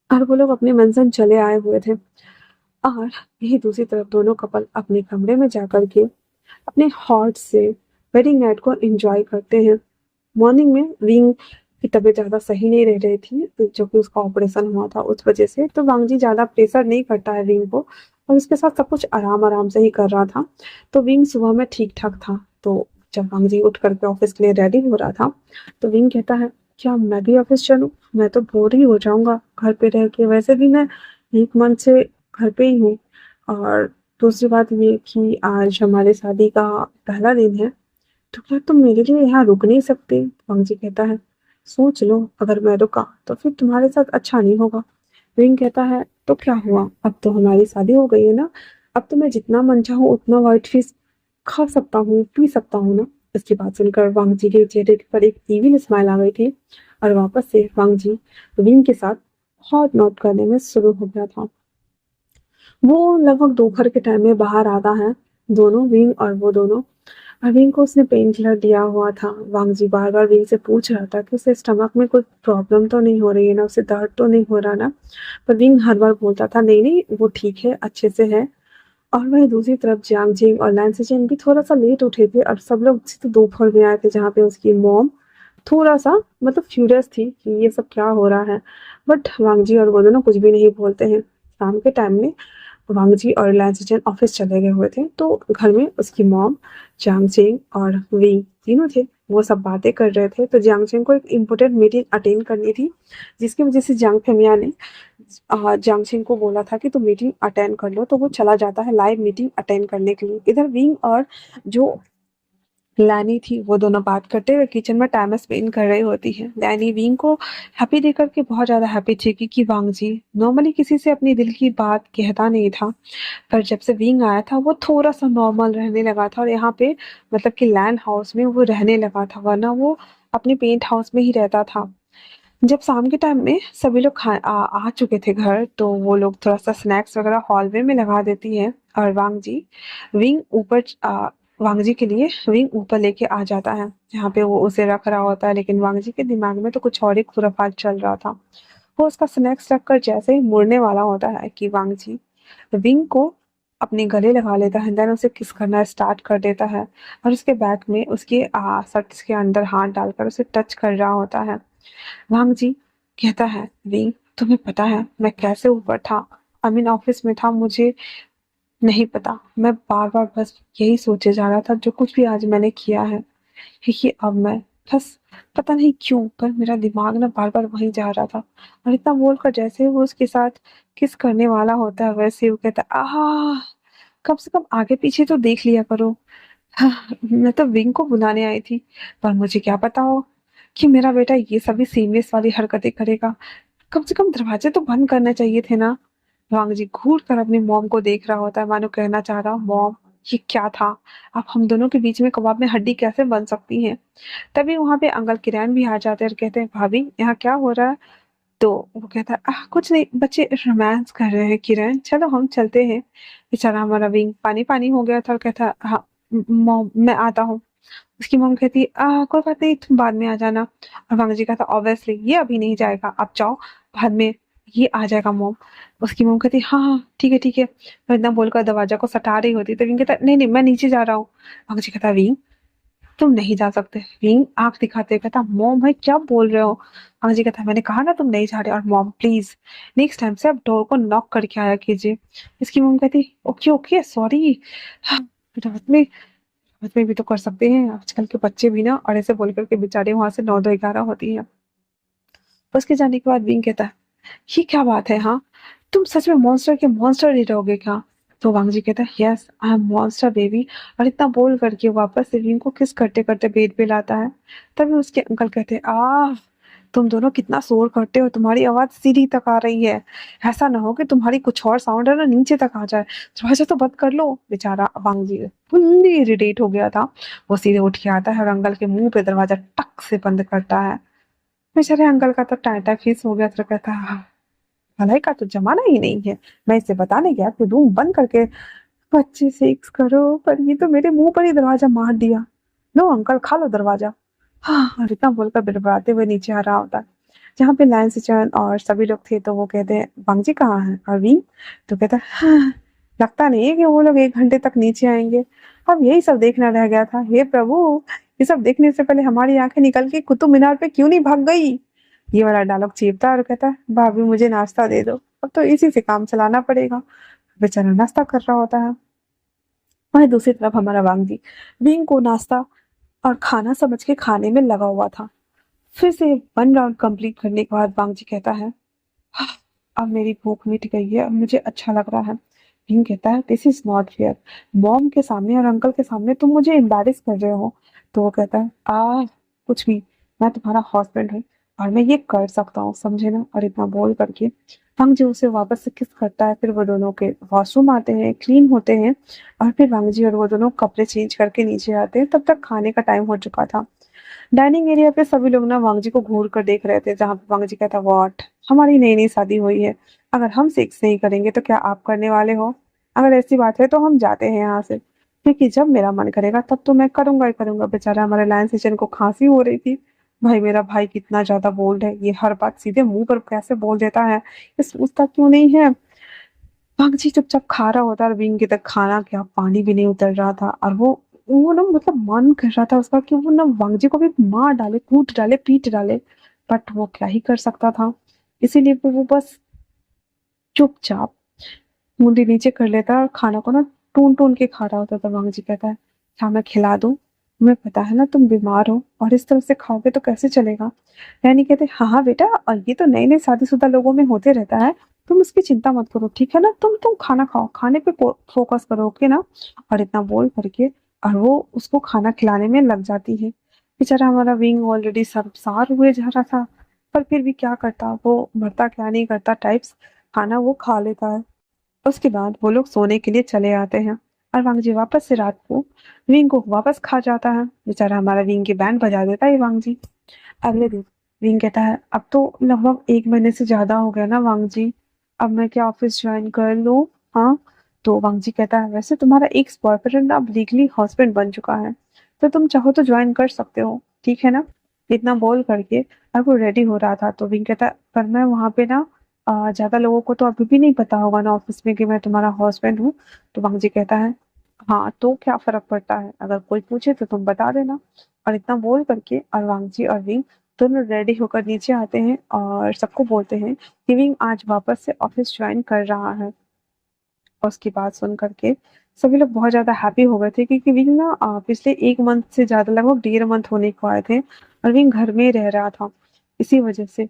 और वो लोग अपने मंजिल चले आए हुए थे। और यही दूसरी तरफ दोनों कपल अपने कमरे में जाकर के अपने हॉट से वेडिंग नाइट को एंजॉय करते हैं। मॉर्निंग में विंग की तबीयत ज़्यादा सही नहीं रह रही थी, तो जो कि उसका ऑपरेशन हुआ था उस वजह से, तो वांग जी ज़्यादा प्रेशर नहीं करता है विंग को और उसके साथ सब कुछ आराम आराम से ही कर रहा था। तो विंग सुबह में ठीक ठाक था। तो जब वांग जी उठ करके ऑफिस के लिए रेडी हो रहा था, तो विंग कहता है क्या मैं भी ऑफिस चलूँ? मैं तो बोर ही हो जाऊंगा घर पे रह के, वैसे भी मैं 1 मंथ से घर पे ही हूँ। और दूसरी बात ये कि आज हमारे शादी का पहला दिन है, तो क्या तुम मेरे लिए यहाँ रुक नहीं सकते? वांग जी कहता है सोच लो, अगर मैं रुका तो फिर तुम्हारे साथ अच्छा नहीं होगा। विंग कहता है तो क्या हुआ, अब तो हमारी शादी हो गई है ना, अब तो मैं जितना मन चाहूँ उतना व्हाइट फिश खा सकता हूँ, पी सकता हूँ ना। इसकी बात सुनकर वांग जी के चेहरे पर एक इविल स्माइल आ गई थी और वापस से वांग जी विंग के साथ हॉट नॉट करने में शुरू हो गया था। वो लगभग दोपहर के टाइम में बाहर आता है, दोनों विंग और वो दोनों। और विंग को उसने पेन किलर दिया हुआ था। वांग जी बार बार विंग से पूछ रहा था कि उसे स्टमक में कोई प्रॉब्लम तो नहीं हो रही है ना, उसे दर्द तो नहीं हो रहा ना। पर विंग हर बार बोलता था नहीं नहीं वो ठीक है, अच्छे से है। और वहीं दूसरी तरफ जियांग जिंग और लैन सिचन भी थोड़ा सा लेट उठे थे और सब लोग तो दोपहर में आए थे, जहाँ पे उसकी मॉम थोड़ा सा मतलब फ्यूरियस थी कि ये सब क्या हो रहा है। बट वांग जी और वो दोनों कुछ भी नहीं बोलते हैं। शाम के टाइम में वांग जी और लैन सिचन ऑफिस चले गए हुए थे, तो घर में उसकी मॉम, जियांग जिंग और वी तीनों थे। वो सब बातें कर रहे थे। तो जियांग जिंग को एक इम्पोर्टेंट मीटिंग अटेंड करनी थी, जिसकी वजह से जियांग फेमिया ने जियांग जिंग को बोला था कि तुम मीटिंग अटेंड कर लो। तो वो चला जाता है लाइव मीटिंग अटेंड करने के लिए। इधर विंग और जो लैनी थी वो दोनों बात करते हुए किचन में टाइम स्पेंड कर रही होती है। लैनी विंग को हैप्पी देख करके बहुत ज्यादा हैप्पी थी, क्योंकि वांग जी नॉर्मली किसी से अपनी दिल की बात कहता नहीं था। पर जब से विंग आया था वो थोड़ा सा नॉर्मल रहने लगा था और यहाँ पे मतलब कि लैंड हाउस में वो रहने लगा था, वरना वो अपने पेंट हाउस में ही रहता था। जब शाम के टाइम में सभी लोग आ चुके थे घर, तो वो लोग थोड़ा सा स्नैक्स वगैरह हॉलवे में लगा देती है और वांग जी विंग ऊपर वांग जी के लिए विंग ऊपर लेके आ जाता है, जहाँ पे वो उसे रख रहा होता है। लेकिन वांग जी के दिमाग में तो कुछ और ही खुराफात चल रहा था। वो उसका स्नैक्स रखकर जैसे ही मुड़ने वाला होता है कि वांग जी विंग को अपने गले लगा लेता है, देन उसे किस करना स्टार्ट कर देता है और उसके बैक में उसके शर्ट्स के अंदर हाथ डालकर उसे टच कर रहा होता है। वांग जी कहता है, विंग तुम्हें पता है मैं कैसे ऊपर था, आई मीन ऑफिस में था, मुझे नहीं पता, मैं बार बार बस यही सोचे जा रहा था जो कुछ भी आज मैंने किया है कि अब मैं बस पता नहीं क्यों पर मेरा दिमाग ना बार बार वहीं जा रहा था। और इतना बोलकर जैसे ही वो उसके साथ किस करने वाला होता है वैसे ही वो कहता है, आह कम से कम आगे पीछे तो देख लिया करो। हाँ, मैं तो विंग को बुलाने आई थी, पर मुझे क्या पता हो कि मेरा बेटा ये सभी सीमलेस वाली हरकतें करेगा। कम से कम दरवाजे तो बंद करने चाहिए थे ना। वांग जी घूर कर अपनी मॉम को देख रहा होता है, मानो कहना चाह रहा, मॉम ये क्या था, अब हम दोनों के बीच में कबाब में हड्डी कैसे बन सकती है। तभी वहां पे अंकल किरण भी आ जाते हैं और कहते हैं, भाभी यहाँ क्या हो रहा है। तो वो कहता है, कुछ नहीं, बच्चे रोमांस कर रहे हैं किरण, चलो हम चलते हैं। बेचारा हमारा विंग पानी पानी हो गया था और कहता है, हाँ मॉम मैं आता हूँ। उसकी मॉम कहती है, कोई बात नहीं तुम बाद में आ जाना। और वांग जी कहता, ऑब्वियसली ये अभी नहीं जाएगा, आप जाओ, बाद में ये आ जाएगा मॉम। उसकी मॉम कहती, हाँ हाँ ठीक है ठीक है। तो इतना बोलकर दरवाजा को सटा रही होती तो विंग कहता, नहीं नहीं मैं नीचे जा रहा हूँ। वांग जी कहता, विंग तुम नहीं जा सकते। विंग आंख दिखाते हुए कहता, मॉम भाई क्या बोल रहे हो। वांग जी कहता, मैंने कहा ना तुम नहीं जा रहे, और मॉम प्लीज नेक्स्ट टाइम से आप डोर को नॉक करके आया कीजिए। इसकी मॉम कहती, ओके ओके सॉरी, रात में रात में भी तो कर सकते हैं, आजकल के बच्चे भी ना, और ऐसे बोल करके बेचारे वहां से 9 2 11 होती है। उसके जाने के बाद विंग कहता है, ये क्या बात है, हाँ तुम सच में मॉन्स्टर के मॉन्स्टर ही रहोगे क्या। तो वांग जी कहता है, yes I am monster baby. और इतना बोल करके वापस से विंग को किस करते करते बेड पे लाता है। तभी उसके अंकल कहते हैं, तुम दोनों कितना शोर करते हो, तुम्हारी आवाज सीढ़ी तक आ रही है, ऐसा ना हो कि तुम्हारी कुछ और साउंड है ना नीचे तक आ जाए, दरवाजा तो बंद कर लो। बेचारा वांग जी फुल्ली इरिटेट हो गया था। वो सीधे उठ के आता है और अंकल के मुंह पे दरवाजा टक से बंद करता है। बेचारे अंकल का तो टाटा खीस हो गया, तो कहता है, भलाई का तो जमाना ही नहीं है, मैं इसे बताने गया कि रूम बंद करके बच्चे सेक्स करो, पर ये तो मेरे मुंह पर ही दरवाजा मार दिया। लो अंकल खा लो दरवाजा। हाँ, और इतना बोलकर बिड़बड़ाते हुए नीचे आ रहा होता है, जहाँ पे लैंस चैन और सभी लोग थे। तो वो कहते हैं, वांग जी कहाँ है, और विंग तो कहता है, हाँ, लगता नहीं है कि वो लोग 1 घंटे तक नीचे आएंगे, अब यही सब देखना रह गया था। हे प्रभु, ये सब देखने से पहले हमारी आंखें निकल के कुतुब मीनार पे क्यों नहीं भाग गई। ये वाला डायलॉग चीपता है और कहता है, भाभी मुझे नाश्ता दे दो, अब तो इसी से काम चलाना पड़ेगा। बेचारा नाश्ता कर रहा होता है। वहीं दूसरी तरफ हमारा वांग जी विंग को नाश्ता और खाना समझ के खाने में लगा हुआ था। फिर से 1 राउंड कंप्लीट करने के बाद वांग जी कहता है, "हाँ, अब मेरी भूख मिट गई है, अब मुझे अच्छा लग रहा है। भीम कहता है, this is not fair, mom के सामने और अंकल के सामने तुम मुझे एम्बैरेस कर रहे हो। तो वो कहता है, कुछ भी, मैं तुम्हारा हस्बैंड हूँ और मैं ये कर सकता हूँ, समझे ना। और इतना बोल करके वांग जी उसे वापस से किस करता है। फिर वो दोनों के वॉशरूम आते हैं, क्लीन होते हैं, और फिर वांग जी और वो दोनों कपड़े चेंज करके नीचे आते हैं। तब तक खाने का टाइम हो चुका था। डाइनिंग एरिया पे सभी लोग ना वांग जी को घूर कर देख रहे थे, जहाँ पे वांग जी कहता, व्हाट, हमारी नई नई शादी हुई है, अगर हम सेक्स नहीं करेंगे तो क्या आप करने वाले हो। अगर ऐसी बात है तो हम जाते हैं यहाँ से, क्योंकि जब मेरा मन करेगा तब तो मैं करूंगा ही करूंगा। बेचारा हमारे लायन सेशन को खांसी हो रही थी। भाई मेरा भाई कितना ज्यादा बोल्ड है, ये हर बात सीधे मुंह पर कैसे बोल देता है, ये सोचता क्यों नहीं है। वांग जी चुपचाप खा रहा होता है, विंग की तक खाना क्या पानी भी नहीं उतर रहा था। और वो ना मतलब मन कर रहा था उसका कि वो ना वांग जी को भी मार डाले, कूट डाले, पीट डाले, बट वो क्या ही कर सकता था। इसीलिए वो बस चुपचाप मुंडी नीचे कर लेता और खाना को ना टून टून के खा रहा होता था। वांग जी कहता है, क्या मैं खिला दूं, तुम्हें पता है ना तुम बीमार हो, और इस तरह से खाओगे तो कैसे चलेगा। यानी कहते, हाँ हाँ बेटा, और ये तो नए नए शादीशुदा लोगों में होते रहता है, तुम उसकी चिंता मत करो, ठीक है ना, तुम खाना खाओ, खाने पे फोकस करो, ओके ना। और इतना बोल करके और वो उसको खाना खिलाने में लग जाती है। बेचारा हमारा विंग ऑलरेडी शर्मसार हुए जा रहा था, पर फिर भी क्या करता, वो मरता क्या नहीं करता टाइप्स खाना वो खा लेता है। उसके बाद वो लोग सोने के लिए चले आते हैं और वांग जी वापस से रात को विंग को वापस खा जाता है। बेचारा हमारा विंग की बैंड बजा देता है वांग जी। अगले दिन विंग कहता है, अब तो लगभग 1 महीने से ज्यादा हो गया ना वांग जी, अब मैं क्या ऑफिस ज्वाइन कर लूं। हाँ, तो वांग जी कहता है, वैसे तुम्हारा एक्स बॉयफ्रेंड अब लीगली हस्बैंड बन चुका है, तो तुम चाहो तो ज्वाइन कर सकते हो, ठीक है ना। इतना बोल करके अब वो रेडी हो रहा था, तो विंग कहता पर मैं वहां पे ना ज्यादा लोगों को तो अभी भी नहीं पता होगा ना ऑफिस में कि मैं तुम्हारा हस्बैंड हूँ। तो वांग जी कहता है हाँ तो क्या फर्क पड़ता है, अगर कोई पूछे तो तुम बता देना। और इतना बोल करके और वांग जी और विंग दोनों रेडी होकर नीचे आते हैं और सबको बोलते हैं कि विंग आज वापस से ऑफिस ज्वाइन कर रहा है। और उसकी बात सुन करके सभी लोग बहुत ज्यादा हैप्पी हो गए थे, क्योंकि विंग ना पिछले 1 मंथ से ज्यादा लगभग 1.5 मंथ होने को आए थे और विंग घर में ही रह रहा था इसी वजह से।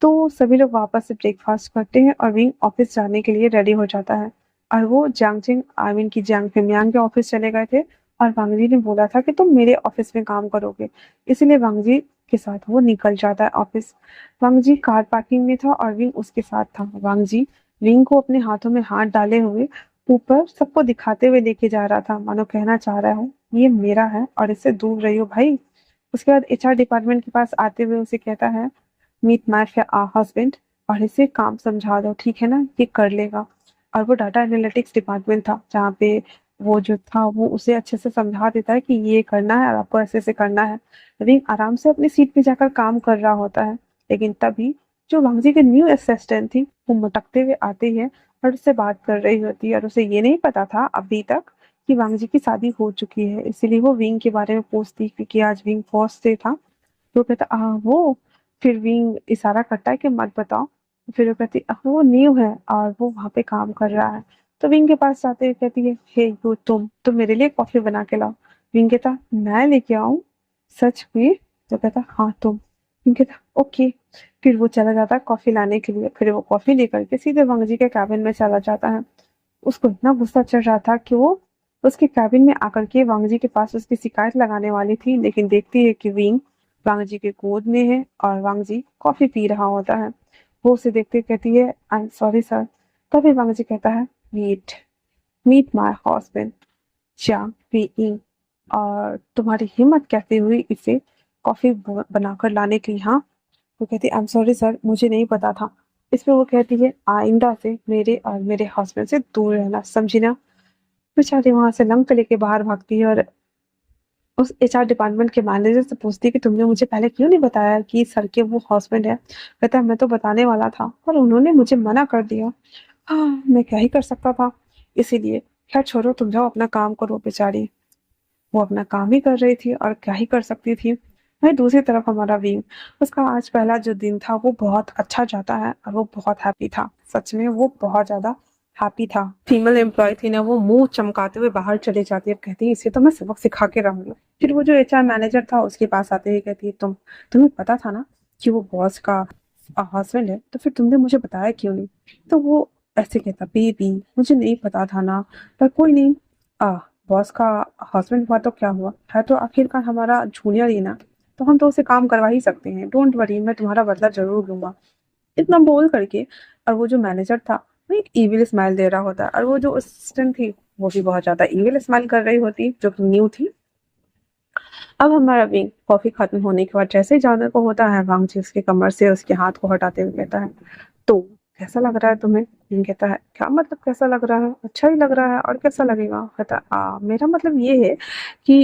तो सभी लोग वापस से ब्रेकफास्ट करते हैं और विंग ऑफिस जाने के लिए रेडी हो जाता है। और वो जांगचिंग आई मीन की जांग फिमयांग के ऑफिस चले गए थे और वांग जी ने बोला था कि तुम मेरे ऑफिस में काम करोगे, इसीलिए वांग जी के साथ वो निकल जाता है ऑफिस। वांग जी कार पार्किंग में था और विंग उसके साथ था। वांग जी विंग को अपने हाथों में हाथ डाले हुए ऊपर सबको दिखाते हुए लेके जा रहा था, मानो कहना चाह रहा है ये मेरा है और इससे दूर रहियो भाई। उसके बाद एचआर डिपार्टमेंट के पास आते हुए उसे कहता है मीट माय हस्बैंड और इसे काम समझा दो, ठीक है ना, ये कर लेगा। और वो डाटा एनालिटिक्स डिपार्टमेंट था जहाँ पे वो जो था वो उसे अच्छे से समझा देता है कि ये करना है और आपको ऐसे ऐसे करना है। विंग आराम से अपनी सीट पे जाकर काम कर रहा होता है, लेकिन तभी जो वांगजी की न्यू असिस्टेंट थी वो मटकते हुए आती है और उससे बात कर रही होती है। और उसे ये नहीं पता था अभी तक कि वांगजी की शादी हो चुकी है, इसीलिए वो विंग के बारे में पूछती क्योंकि आज विंग फौज से था। तो कहता वो फिर विंग इशारा करता है कि मत बताओ। फिर वो कहती वो न्यू है और वो वहां पे काम कर रहा है। तो विंग के पास जाते हुए कहती है हे यू तुम मेरे लिए कॉफी बना के लाओ। विंग कहता मैं लेके आऊं, सच में? तो कहता हाँ तुम। विंग कहता ओके। फिर वो चला जाता है कॉफी लाने के लिए। फिर वो कॉफी लेकर के सीधे वांग जी के कैबिन में चला जाता है। उसको इतना गुस्सा चढ़ रहा था कि वो उसके कैबिन में आकर के वांग जी के पास उसकी शिकायत लगाने वाली थी, लेकिन देखती है कि विंग वांग जी के गोद में है और वांग जी कॉफी पी रहा होता है। वो उसे देखते कहती है आई एम सॉरी सर। तभी वांग जी कहता है meet meet my husband Chang Pi. और तुम्हारी हिम्मत कैसे हुई इसे कॉफी बनाकर लाने की? हाँ। वो कहती आई एम सॉरी सर, मुझे नहीं पता था। इसमें वो कहती है आइंदा से मेरे और मेरे हस्बैंड से दूर रहना, समझी ना। बेचारी वहां से लंक लेके बाहर भागती है और उस एचआर डिपार्टमेंट के मैनेजर से पूछती है कि तुमने मुझे पहले क्यों नहीं बताया कि सर के वो हस्बैंड है। कहता है मैं तो बताने वाला था पर उन्होंने मुझे मना कर दिया। हाँ मैं क्या ही कर सकता था, इसीलिए खैर छोड़ो, तुम जाओ अपना काम करो। बेचारी वो अपना काम ही कर रही थी और क्या ही कर सकती थी। वहीं दूसरी तरफ हमारा विंग, उसका आज पहला जो दिन था वो बहुत अच्छा जाता है और वो बहुत हैप्पी था। सच में वो बहुत ज्यादा हैप्पी था। फीमेल एम्प्लॉय थी ना, वो मुंह चमकाते हुए बाहर चले जाती है, कहती है इसे तो मैं सबक सिखा के रहूंगी। फिर वो जो एचआर मैनेजर था उसके पास आते ही कहती है तुम्हें पता था ना कि वो बॉस का हस्बैंड है, तो फिर तुमने मुझे बताया क्यों नहीं? तो वो ऐसे कहता बेबी मुझे नहीं पता था ना, पर कोई नहीं। आ बॉस का हस्बैंड हुआ तो क्या हुआ, है तो आखिरकार हमारा जूनियर ही ना, तो हम तो उसे काम करवा ही सकते हैं। डोंट वरी, मैं तुम्हारा बदला जरूर लूंगा। इतना बोल करके और वो जो मैनेजर था वो एक इविल स्माइल दे रहा होता है और वो जो असिस्टेंट थी वो भी बहुत ज्यादा इविल स्माइल कर रही होती जो कि न्यू थी। अब हमारा विंग कॉफी खत्म होने के बाद जैसे ही जाने को होता है, वांग जी उसके कमर से उसके हाथ को हटाते हुए कहता है तो कैसा लग रहा है तुम्हें? विंग कहता है क्या मतलब कैसा लग रहा है, अच्छा ही लग रहा है और कैसा लगेगा? कहता मेरा मतलब ये है कि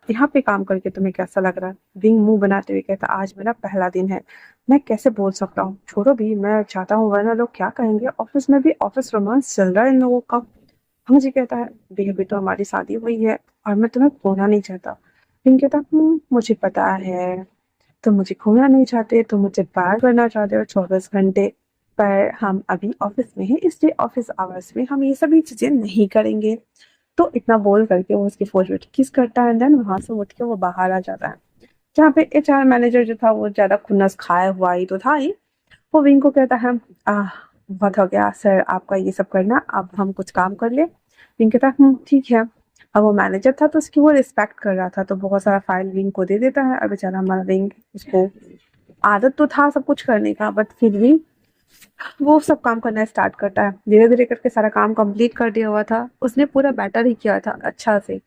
यहाँ पे काम करके तुम्हें कैसा लग रहा है? विंग मुंह बनाते हुए कहता आज मेरा पहला दिन है, मैं कैसे बोल सकता हूँ, छोड़ो भी, मैं चाहता हूँ वरना लोग क्या कहेंगे, ऑफिस में भी ऑफिस रोमांस चल रहा है इन लोगों का। हाँ जी कहता है भी अभी तो हमारी शादी हुई है और मैं तुम्हें खोना नहीं चाहता। विंग कहता मुझे पता है तुम मुझे खोना नहीं चाहते, तुम मुझे प्यार करना चाहते हो 24 घंटे, पर हम अभी ऑफिस में हैं इसलिए ऑफिस आवर्स में हम ये सभी चीजें नहीं करेंगे। तो इतना बोल करके वो उसकी फोर्स पे किस करता है, देन वहां से उठ के वो बाहर आ जाता है। जहाँ पे एचआर मैनेजर जो था वो ज्यादा खुन्नस खाया हुआ ही तो था ही। वो विंग को कहता है आह बहुत हो गया सर आपका ये सब करना, अब हम कुछ काम कर ले। विंग कहता ठीक है। अब वो मैनेजर था तो उसकी वो रिस्पेक्ट कर रहा था, तो बहुत सारा फाइल विंग को दे देता है और बेचारा हमारा विंग, उसको आदत तो था सब कुछ करने का बट फिर भी वो सब काम करना स्टार्ट करता है। धीरे धीरे करके सारा काम कंप्लीट कर दिया हुआ था उसने, पूरा बेटर ही किया था अच्छा से।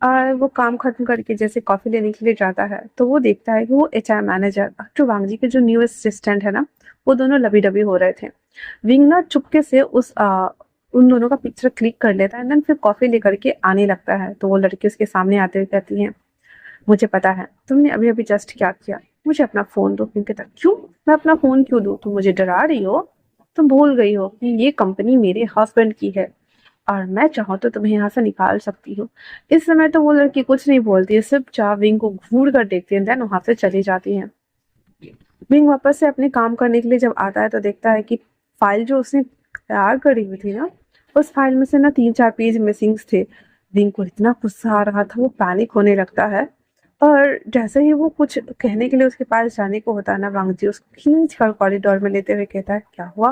और वो काम खत्म करके जैसे कॉफी लेने के लिए जाता है तो वो देखता है कि वो एचआर मैनेजर जो वांगजी के जो न्यू असिस्टेंट है ना, वो दोनों लबी डबी हो रहे थे। विंग ना चुपके से उन दोनों का पिक्चर क्लिक कर लेता है, देन फिर कॉफी लेकर के आने लगता है। तो वो लड़की उसके सामने आते हुए कहती है मुझे पता है तुमने अभी अभी जस्ट क्या किया, मुझे अपना फ़ोन दो। विंग कहता क्यों? मैं अपना फ़ोन क्यों दूँ? तुम मुझे डरा रही हो? तुम भूल गई हो कि ये कंपनी मेरे हस्बैंड की है और मैं चाहूँ तो तुम्हें यहाँ से निकाल सकती हूँ। इस समय तो वो लड़की कुछ नहीं बोलती है, सिर्फ विंग को घूर कर देखती है, देन वहाँ से चली जाती है। विंग वापस से अपने काम करने के लिए जब आता है तो देखता है कि फाइल जो उसने तैयार करी हुई थी ना, उस फाइल में से ना 3-4 पेज मिसिंग थे। विंग को इतना गुस्सा आ रहा था, वो पैनिक होने लगता है और जैसे ही वो कुछ कहने के लिए उसके पास जाने को होता है ना, वांग जी उसको खींच कर कॉरिडोर में लेते हुए कहता है क्या हुआ?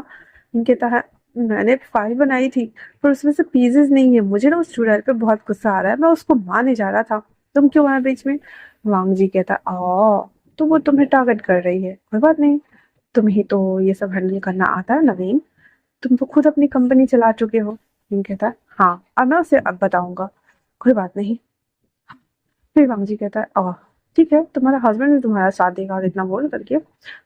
विंग कहता है मैंने फाइल बनाई थी पर उसमें से पीसेस नहीं है, मुझे ना उस चुड़ैल पे बहुत गुस्सा आ रहा है, मैं उसको मारने जा रहा था, तुम क्यों आए बीच में? वांग जी कहता ओ, तो वो तुम्हें टारगेट कर रही है, कोई बात नहीं, तुम्हें तो ये सब हैंडल करना आता है नवीन, तुम तो खुद अपनी कंपनी चला चुके हो। नवीन कहता है हाँ, अब मैं उसे अब बताऊंगा, कोई बात नहीं। फिर वांग जी कहता है ओह ठीक है, तुम्हारा हस्बैंड भी तुम्हारा साथ देगा, और इतना बोल करके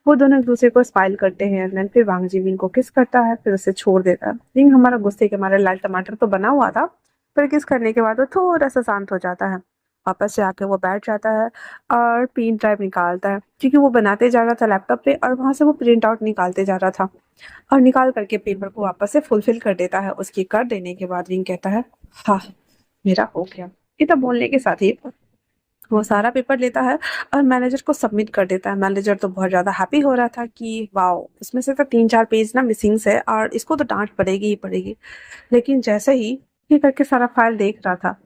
वो दोनों एक दूसरे को स्माइल करते हैं। देन फिर वांग जी विंग को किस करता है, फिर उसे छोड़ देता है। विंग हमारा गुस्से के मारे लाल टमाटर तो बना हुआ था, पर किस करने के बाद वो थोड़ा सा शांत हो जाता है। वापस से आके वो बैठ जाता है और पेन ड्राइव निकालता है, क्योंकि वो बनाते जा रहा था लैपटॉप पे और वहां से वो प्रिंट आउट निकालते जा रहा था, और निकाल करके पेपर को वापस से फुलफिल कर देता है। उसकी कर देने के बाद विंग कहता है हाँ, मेरा हो गया। इतना बोलने के साथ ही वो सारा पेपर लेता है और मैनेजर को सबमिट कर देता है। मैनेजर तो बहुत ज़्यादा हैप्पी हो रहा था कि वाओ, इसमें से तो 3-4 पेज ना मिसिंग है और इसको तो डांट पड़ेगी ही पड़ेगी। लेकिन जैसे ही ये करके सारा फाइल देख रहा था,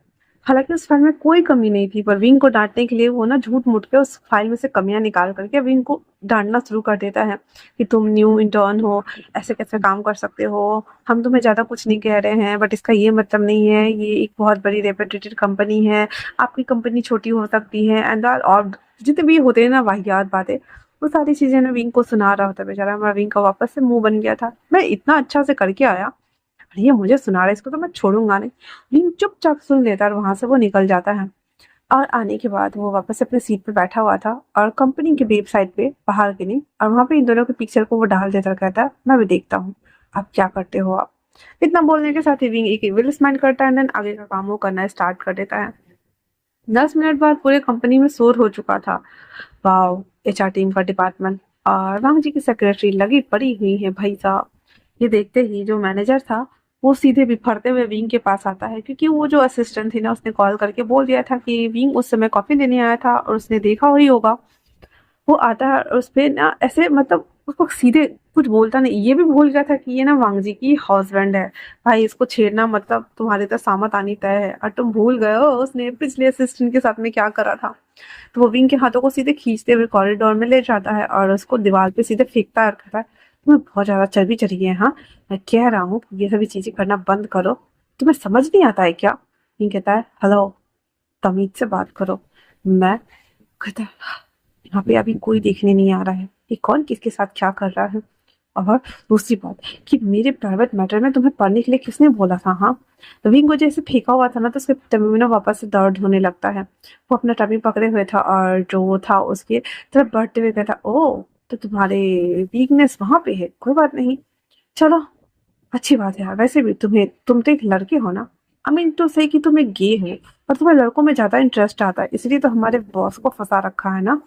हालांकि उस फाइल में कोई कमी नहीं थी, पर विंग को डांटने के लिए वो ना झूठ मूठ के उस फाइल में से कमियां निकाल करके विंग को डांटना शुरू कर देता है कि तुम न्यू इंटर्न हो, ऐसे कैसे काम कर सकते हो, हम तुम्हें ज्यादा कुछ नहीं कह रहे हैं, बट इसका ये मतलब नहीं है, ये एक बहुत बड़ी रेपुटेटेड कंपनी है, आपकी कंपनी छोटी हो सकती है, एंड और जितने भी होते हैं ना वाहियात बातें, वो सारी चीजें ना विंग को सुना रहा होता है। बेचारा हमारा विंग का वापस से मुंह बन गया था, मैं इतना अच्छा से करके आया, ये मुझे सुना रहा है, इसको तो मैं छोड़ूंगा नहीं। लेकिन चुपचाप सुन लेता है और वहां से वो निकल जाता है। और आने के बाद वो वापस अपने सीट पे बैठा हुआ था और कंपनी की वेबसाइट पे बाहर के नहीं, और वहां पे इन दोनों के पिक्चर को वो डाल देता और कहता है मैं भी देखता हूँ आप क्या करते हो आप। इतना बोलने के साथ ही विंग एक विल स्माइल करता है, देन आगे का काम वो करना स्टार्ट कर देता है। 10 मिनट बाद पूरे कंपनी में शोर हो चुका था। वाओ, एचआर टीम का डिपार्टमेंट और वांग जी की सेक्रेटरी लगी पड़ी हुई है भाई साहब। ये देखते ही जो मैनेजर था वो सीधे बिफरते हुए विंग के पास आता है, क्योंकि वो जो असिस्टेंट थी ना उसने कॉल करके बोल दिया था कि विंग उस समय कॉफी लेने आया था और उसने देखा ही होगा। वो आता है और उस पे ना ऐसे मतलब उसको सीधे कुछ बोलता नहीं, ये भी भूल गया था कि ये ना वांग जी की हस्बैंड है। भाई इसको छेड़ना मतलब तुम्हारे तो सामत आनी तय है, और तुम भूल गए हो उसने पिछले असिस्टेंट के साथ में क्या करा था। तो वो विंग के हाथों को सीधे खींचते हुए कॉरिडोर में ले जाता है और उसको दीवार पे सीधे फेंकता है और कहता है तुम्हें बहुत ज्यादा चर्बी चढ़ी है, हाँ मैं कह रहा हूँ ये सभी चीजें करना बंद करो, तुम्हें समझ नहीं आता है क्या? विंग कहता है हेलो, तमीज से बात करो। मैं कहता है यहाँ पे अभी कोई देखने नहीं आ रहा है, ये कौन किसके साथ क्या कर रहा है, और दूसरी बात कि मेरे प्राइवेट मैटर में तुम्हें पढ़ने के लिए किसने बोला था? हाँ, विंग को जैसे फेंका हुआ था ना तो उसके टमी में ना वापस से दर्द होने लगता है। वो अपना टमी पकड़े हुए था और जो वो था उसके तरफ बढ़ते हुए कहता ओ, तो तुम्हारे वीकनेस वहां पे है, कोई बात नहीं, चलो अच्छी बात है यार, वैसे भी तुम तो एक लड़के हो ना, आई मीन तो सही कि तुम एक गे हो और तुम्हें लड़कों में ज्यादा इंटरेस्ट आता है, इसलिए तो हमारे बॉस को फंसा रखा है ना।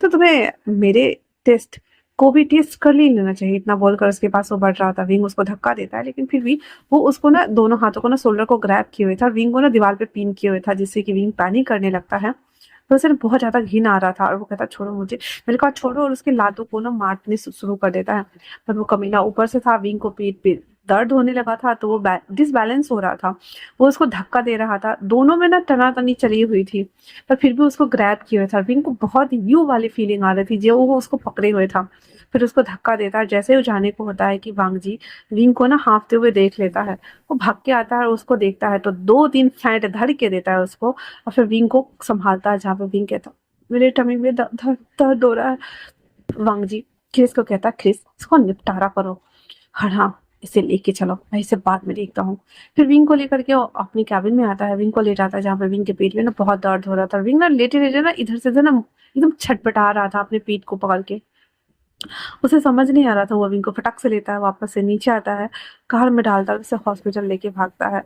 तो तुम्हें मेरे टेस्ट को भी टेस्ट कर ही लेना चाहिए। इतना बोलकर उसके पास वो बढ़ रहा था, विंग उसको धक्का देता है, लेकिन फिर भी वो उसको ना दोनों हाथों को ना शोल्डर को ग्रैब किए हुए था, विंग को ना दीवार पे पिन किए हुए था, जिससे कि विंग पैनिक करने लगता है। तो उसे ना बहुत ज्यादा घिन आ रहा था और वो कहता छोड़ो मुझे, मेरे कहा छोड़ो, और उसके लातों को ना मारने शुरू कर देता है। पर वो कमीना ऊपर से था, विंग को पीठ पे दर्द होने लगा था तो वो डिसबैलेंस हो रहा था, वो उसको धक्का दे रहा था, दोनों में ना टनाटनी चली हुई थी, पर फिर भी उसको ग्रैब किए हुए था। विंग को बहुत यू वाली फीलिंग आ रही थी जो वो उसको पकड़े हुए था। फिर उसको धक्का देता है, जैसे ही जाने को होता है कि वांग जी विंग को ना हाँफते हुए देख लेता है, वो भाग के आता है और उसको देखता है तो 2-3 फैंट धर के देता है उसको, और फिर विंग को संभालता है, जहाँ पे विंग कहता मेरे टमी में दर्द हो रहा है। वांग जी क्रिस को कहता क्रिस इसको निपटारा करो, हाँ हाँ इसे लेके चलो, मैं इसे बाद में देखता हूँ। फिर विंग को लेकर के वो अपनी कैबिन में आता है, विंग को ले जाता है जहाँ पे विंग के पेट में ना बहुत दर्द हो रहा था। विंग ना लेटे लेटे ना इधर से ना एकदम छटपटा रहा था अपने पीठ को पकड़ के। उसे समझ नहीं आ रहा था, वो विंग को फटक से लेता है, वापस से नीचे आता है, कार में डालता है, उसे हॉस्पिटल लेके भागता है।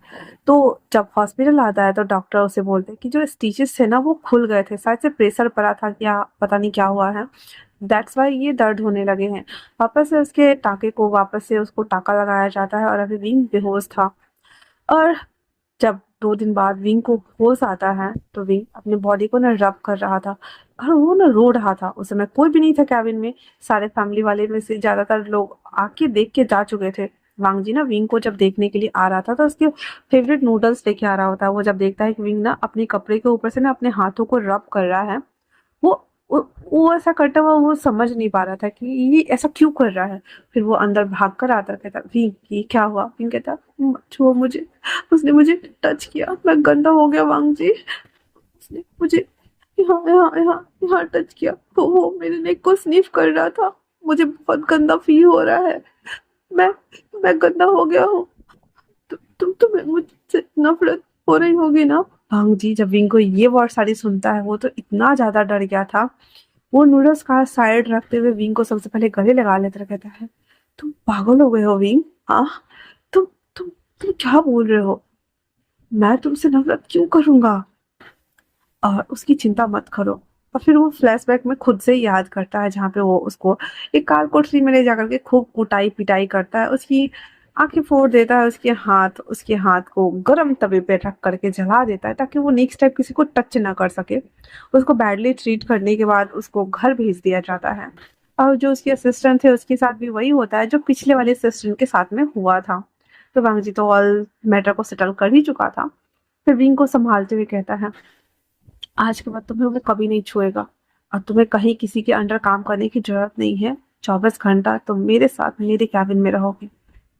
तो जब हॉस्पिटल आता है तो डॉक्टर उसे बोलते हैं कि जो स्टिचेस थे ना वो खुल गए थे, शायद से प्रेशर पड़ा था, क्या पता नहीं क्या हुआ है, दैट्स वाई ये दर्द होने लगे हैं। वापस से उसके टाके को वापस से उसको टाका लगाया जाता है और अभी विंग बेहोश था। और जब 2 दिन बाद विंग को होश आता है तो विंग अपनी बॉडी को ना रब कर रहा था और वो ना रो रहा था। उस समय कोई भी नहीं था कैबिन में, सारे फैमिली वाले में से ज्यादातर लोग आके देख के जा चुके थे। वांग जी ना विंग को जब देखने के लिए आ रहा था तो उसके फेवरेट नूडल्स लेके आ रहा होता है। वो जब देखता है कि विंग ना अपने कपड़े के ऊपर से ना अपने हाथों को रब कर रहा है, वो वो वो ऐसा करता हुआ वो समझ नहीं पा रहा था कि ये ऐसा क्यों कर रहा है। फिर वो अंदर भाग कर आता, कहता विंग ये क्या हुआ। विंग कहता "मत छुओ मुझे, उसने मुझे टच किया, मैं गंदा हो गया वांग जी, उसने मुझे यहाँ यहाँ यहाँ यहाँ टच किया, तो वो मेरे नेक को स्निफ कर रहा था, मुझे बहुत गंदा फील हो रहा है, मैं मैं गंदा हो गया हूँ। तुम्हें मुझसे नफरत हो रही होगी ना। भांग जी जब विंग को ये वर्ड सारी सुनता है वो तो इतना ज्यादा डर गया था, वो नूडल्स का साइड रखते हुए विंग को सबसे पहले गले लगा लेता है, कहता है तुम पागल हो गए हो विंग। हाँ, तुम तुम तुम क्या बोल रहे हो, मैं तुमसे नफरत क्यों करूंगा, और उसकी चिंता मत करो। और फिर वो फ्लैशबैक में खुद से ही याद करता है जहाँ पे वो उसको एक कार कोठरी में ले जाकर के खूब कुटाई पिटाई करता है, उसकी आंखें फोड़ देता है, उसके हाथ को गर्म तवे पे रख करके जला देता है ताकि वो नेक्स्ट टाइम किसी को टच ना कर सके। उसको बैडली ट्रीट करने के बाद उसको घर भेज दिया जाता है। और जो उसके असिस्टेंट थे उसके साथ भी वही होता है जो पिछले वाले असिस्टेंट के साथ में हुआ था। तो वांग जी तो ऑल मैटर को सेटल कर ही चुका था। फिर विंग को संभालते हुए कहता है आज के बाद तुम्हें वो कभी नहीं छुएगा और तुम्हें कहीं किसी के अंडर काम करने की जरूरत नहीं है। 24 घंटा तुम मेरे साथ मेरे कैबिन में रहोगे,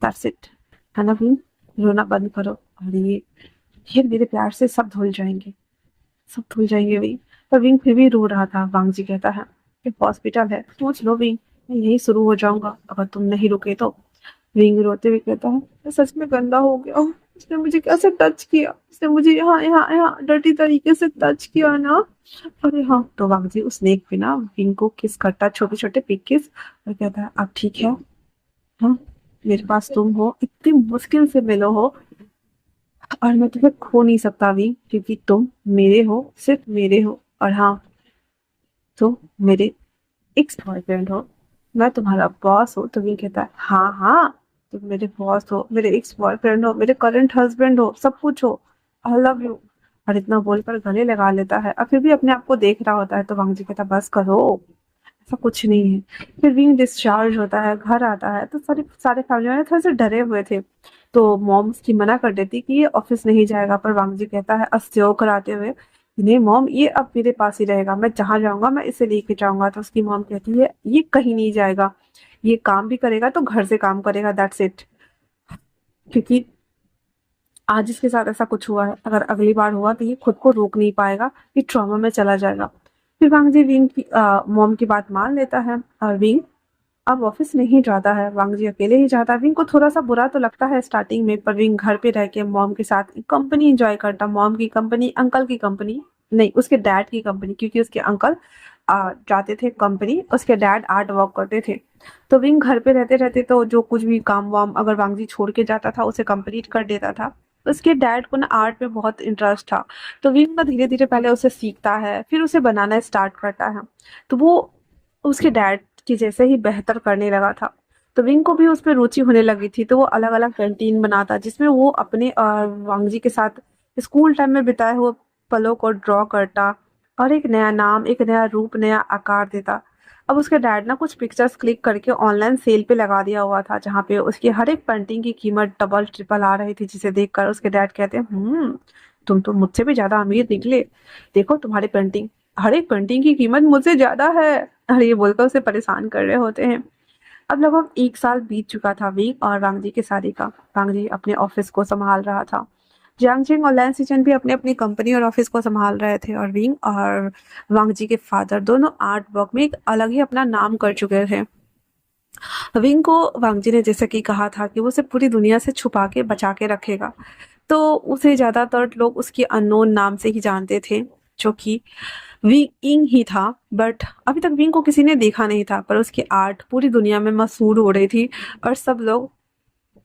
दैट्स इट, है ना भीम। रोना बंद करो और ये मेरे प्यार से सब धुल जाएंगे, सब धुल जाएंगे विंग। पर विंग फिर भी रो रहा था। वांग जी कहता है ये हॉस्पिटल है, सोच लो विंग, मैं यही शुरू हो जाऊंगा अगर तुम नहीं रुके तो। विंग रोते हुए कहता है मैं सच में गंदा हो गया हूँ, उसने मुझे कैसे टच किया, उसने मुझे यहाँ यहाँ यहाँ डर्टी तरीके से टच किया ना। अरे हाँ, तो वागजी उस नेक पे ना विंग को किस करता, छोटे छोटे पिक किस, और कहता है अब ठीक है, हाँ मेरे पास तुम हो, इतनी मुश्किल से मिलो हो और मैं तुम्हें खो नहीं सकता विंग, क्योंकि तुम मेरे हो, सिर्फ मेरे हो। और हाँ, तुम मेरे एक्स बॉयफ्रेंड हो, मैं तुम्हारा बॉस हूँ। तो विंग कहता है हाँ हाँ, तुम मेरे बॉस हो, मेरे एक्स बॉयफ्रेंड हो, मेरे करंट हस्बैंड हो, सब कुछ हो, आई लव यू। और इतना बोलकर गले लगा लेता है और फिर भी अपने आप को देख रहा होता है। तो वांग जी कहता है बस करो, ऐसा कुछ नहीं है। फिर विंग डिस्चार्ज होता है, घर आता है तो सारे सारे फैमिली वाले थोड़े से डरे हुए थे। तो मॉम उसकी मना कर देती कि ये ऑफिस नहीं जाएगा, पर वांग जी कहता है अस्त्यो कराते हुए नहीं मॉम, ये अब मेरे पास ही रहेगा, मैं जहां जाऊंगा मैं इसे लेके जाऊंगा। तो उसकी मॉम कहती है ये कहीं नहीं जाएगा, ये काम भी करेगा तो घर से काम करेगा, दैट्स इट, क्योंकि आज इसके साथ ऐसा कुछ हुआ है, अगर अगली बार हुआ तो ये खुद को रोक नहीं पाएगा, ये ट्रॉमा में चला जाएगा। फिर वांग जी विंग की मॉम की बात मान लेता है और विंग अब ऑफिस नहीं जाता है, वांग जी अकेले ही जाता है। विंग को थोड़ा सा बुरा तो लगता है स्टार्टिंग में, पर विंग घर पे रह के मॉम के साथ कंपनी एंजॉय करता, मॉम की कंपनी, अंकल की कंपनी, नहीं उसके डैड की कंपनी, क्योंकि उसके अंकल जाते थे कंपनी, उसके डैड आर्ट वर्क करते थे। तो विंग घर पे रहते रहते तो जो कुछ भी काम वाम अगर वांग जी छोड़ के जाता था उसे कंप्लीट कर देता था। उसके डैड को ना आर्ट में बहुत इंटरेस्ट था, तो विंग ना धीरे धीरे पहले उसे सीखता है फिर उसे बनाना स्टार्ट करता है। तो वो उसके डैड की जैसे ही बेहतर करने लगा था। तो विंग को भी उसमें रुचि होने लगी थी, तो वो अलग अलग पेंटिंग बनाता जिसमें वो अपने वांगजी के साथ स्कूल टाइम में बिताए हुए पलों को ड्रॉ करता और एक नया नाम, एक नया रूप, नया आकार देता। अब उसके डैड ना कुछ पिक्चर्स क्लिक करके ऑनलाइन सेल पे लगा दिया हुआ था, जहाँ पे उसकी हर एक पेंटिंग की कीमत डबल ट्रिपल आ रही थी, जिसे देखकर उसके डैड कहते हैं तुम तो मुझसे भी ज्यादा अमीर निकले, देखो तुम्हारी पेंटिंग, हर एक पेंटिंग की कीमत मुझसे ज्यादा है। अरे ये बोलकर उसे परेशान कर रहे होते हैं। अब लगभग 1 साल बीत चुका था विंग और वांगजी की शादी का। वांगजी अपने ऑफिस को संभाल रहा था, जियांगजिंग और लैन सिचन भी अपने अपनी कंपनी और ऑफिस को संभाल रहे थे, और विंग और वांगजी के फादर दोनों आर्ट वर्क में एक अलग ही अपना नाम कर चुके थे। विंग को वांगजी ने जैसे कि कहा था कि वो उसे पूरी दुनिया से छुपा के बचा के रखेगा, तो उसे ज्यादातर लोग उसके अननोन नाम से ही जानते थे। जो कि विंग ही था। बट अभी तक विंग को किसी ने देखा नहीं था, पर उसकी आर्ट पूरी दुनिया में मशहूर हो रही थी और सब लोग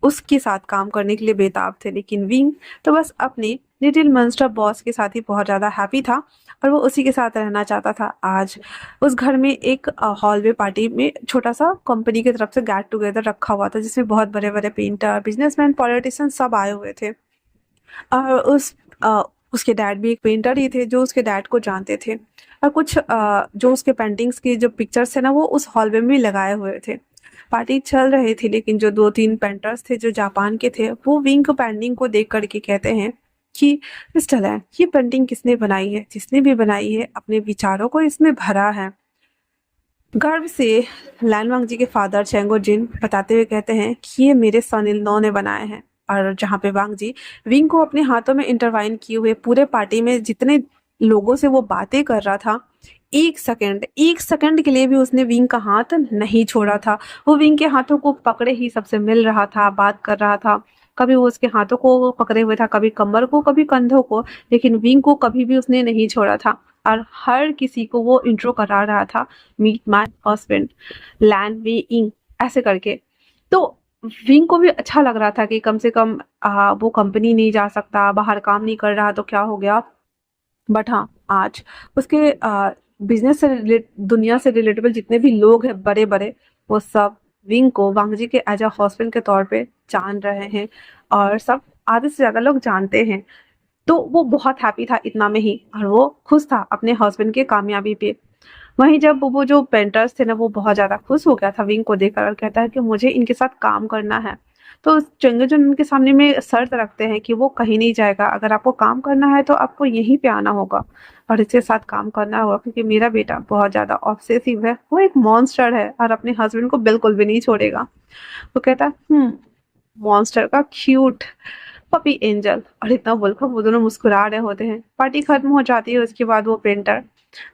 उसके साथ काम करने के लिए बेताब थे। लेकिन विंग तो बस अपने लिटिल मंस्टर बॉस के साथ ही बहुत ज़्यादा हैप्पी था और वो उसी के साथ रहना चाहता था। आज उस घर में एक हॉलवे पार्टी में छोटा सा कंपनी की तरफ से गेट टुगेदर रखा हुआ था, जिसमें बहुत बड़े बड़े पेंटर, बिजनेसमैन, पॉलिटिशियन सब आए हुए थे। और उसके डैड भी एक पेंटर ही थे जो उसके डैड को जानते थे, और कुछ जो उसके पेंटिंग्स की जो पिक्चर्स थे ना, वो उस हॉलवे में भी लगाए हुए थे। पार्टी चल रही थी, लेकिन जो 2-3 पेंटर्स थे जो जापान के थे, वो विंग को पेंटिंग को देख करके कहते हैं कि मिस्टर लैन, ये पेंटिंग किसने बनाई है? जिसने भी बनाई है अपने विचारों को इसमें भरा है। गर्व से लैन वांग जी के फादर चेंगो जिन बताते हुए कहते हैं कि ये मेरे सन इन लॉ ने बनाए हैं। और जहाँ पे वांग जी विंग को अपने हाथों में इंटरवाइन किए हुए पूरे पार्टी में जितने लोगों से वो बातें कर रहा था, एक सेकंड के लिए भी उसने विंग का हाथ नहीं छोड़ा था। वो विंग के हाथों को पकड़े ही सबसे मिल रहा था, बात कर रहा था। कभी वो उसके हाथों को पकड़े हुए था, कभी कमर को, कभी कंधों को, लेकिन विंग को कभी भी उसने नहीं छोड़ा था। और हर किसी को वो इंट्रो करा रहा था, मीट माय हस्बैंड लैन वे इंग, ऐसे करके। तो विंग को भी अच्छा लग रहा था कि कम से कम वो कंपनी नहीं जा सकता, बाहर काम नहीं कर रहा तो क्या हो गया। बट हाँ, आज उसके बिजनेस से दुनिया से रिलेटेबल जितने भी लोग हैं बड़े बड़े, वो सब विंग को वांग जी के एज अ हस्बैंड के तौर पे जान रहे हैं, और सब आधे से ज्यादा लोग जानते हैं। तो वो बहुत हैप्पी था इतना में ही, और वो खुश था अपने हस्बैंड की कामयाबी पे। वहीं जब वो जो पेंटर्स थे ना, वो बहुत ज़्यादा खुश हो गया था विंग को देखकर और कहता है कि मुझे इनके साथ काम करना है। तो चंगेजन उनके सामने में शर्त रखते हैं कि वो कहीं नहीं जाएगा, अगर आपको काम करना है तो आपको यहीं पे आना होगा और इसके साथ काम करना होगा, क्योंकि मेरा बेटा बहुत ज़्यादा ऑब्सेसिव है, वो एक मॉन्स्टर है और अपने हस्बैंड को बिल्कुल भी नहीं छोड़ेगा। वो कहता है मॉन्स्टर का क्यूट पपी एंजल, और इतना बोलकर वो दोनों मुस्कुरा रहे होते हैं। पार्टी खत्म हो जाती है। उसके बाद वो पेंटर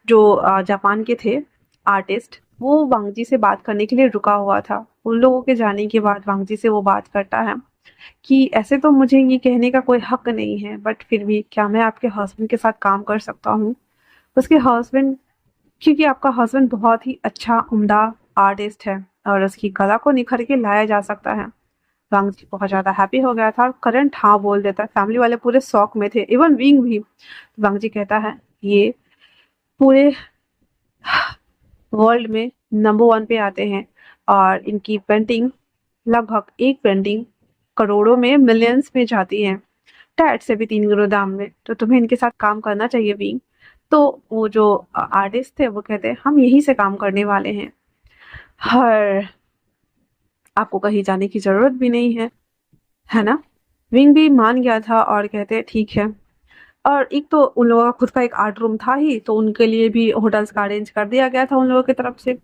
जो जापान के थे आर्टिस्ट, वो वांगजी से बात करने के लिए रुका हुआ था। उन लोगों के जाने के बाद वांगजी से वो बात करता है कि ऐसे तो मुझे ये कहने का कोई हक नहीं है, बट फिर भी क्या मैं आपके हस्बैंड के साथ काम कर सकता हूँ? उसके हस्बैंड, क्योंकि आपका हस्बैंड बहुत ही अच्छा उम्दा आर्टिस्ट है और उसकी कला को निखर के लाया जा सकता है। वांग जी बहुत ज्यादा हैप्पी हो गया था और करंट हाँ बोल देता है। फैमिली वाले पूरे शौक में थे, इवन विंग भी। वांग जी कहता है ये पूरे वर्ल्ड में नंबर 1 पे आते हैं और इनकी पेंटिंग, लगभग एक पेंटिंग करोड़ों में, मिलियंस में जाती है, टैट से भी 3 गुना दाम में। तो तुम्हें इनके साथ काम करना चाहिए विंग। तो वो जो आर्टिस्ट थे वो कहते हैं हम यहीं से काम करने वाले हैं, हर आपको कहीं जाने की जरूरत भी नहीं है ना? विंग भी मान गया था और कहते हैं ठीक है। और एक तो उन लोगों का खुद का एक आर्ट रूम था ही, तो उनके लिए भी होटल्स का अरेंज कर दिया गया था उन लोगों की तरफ से।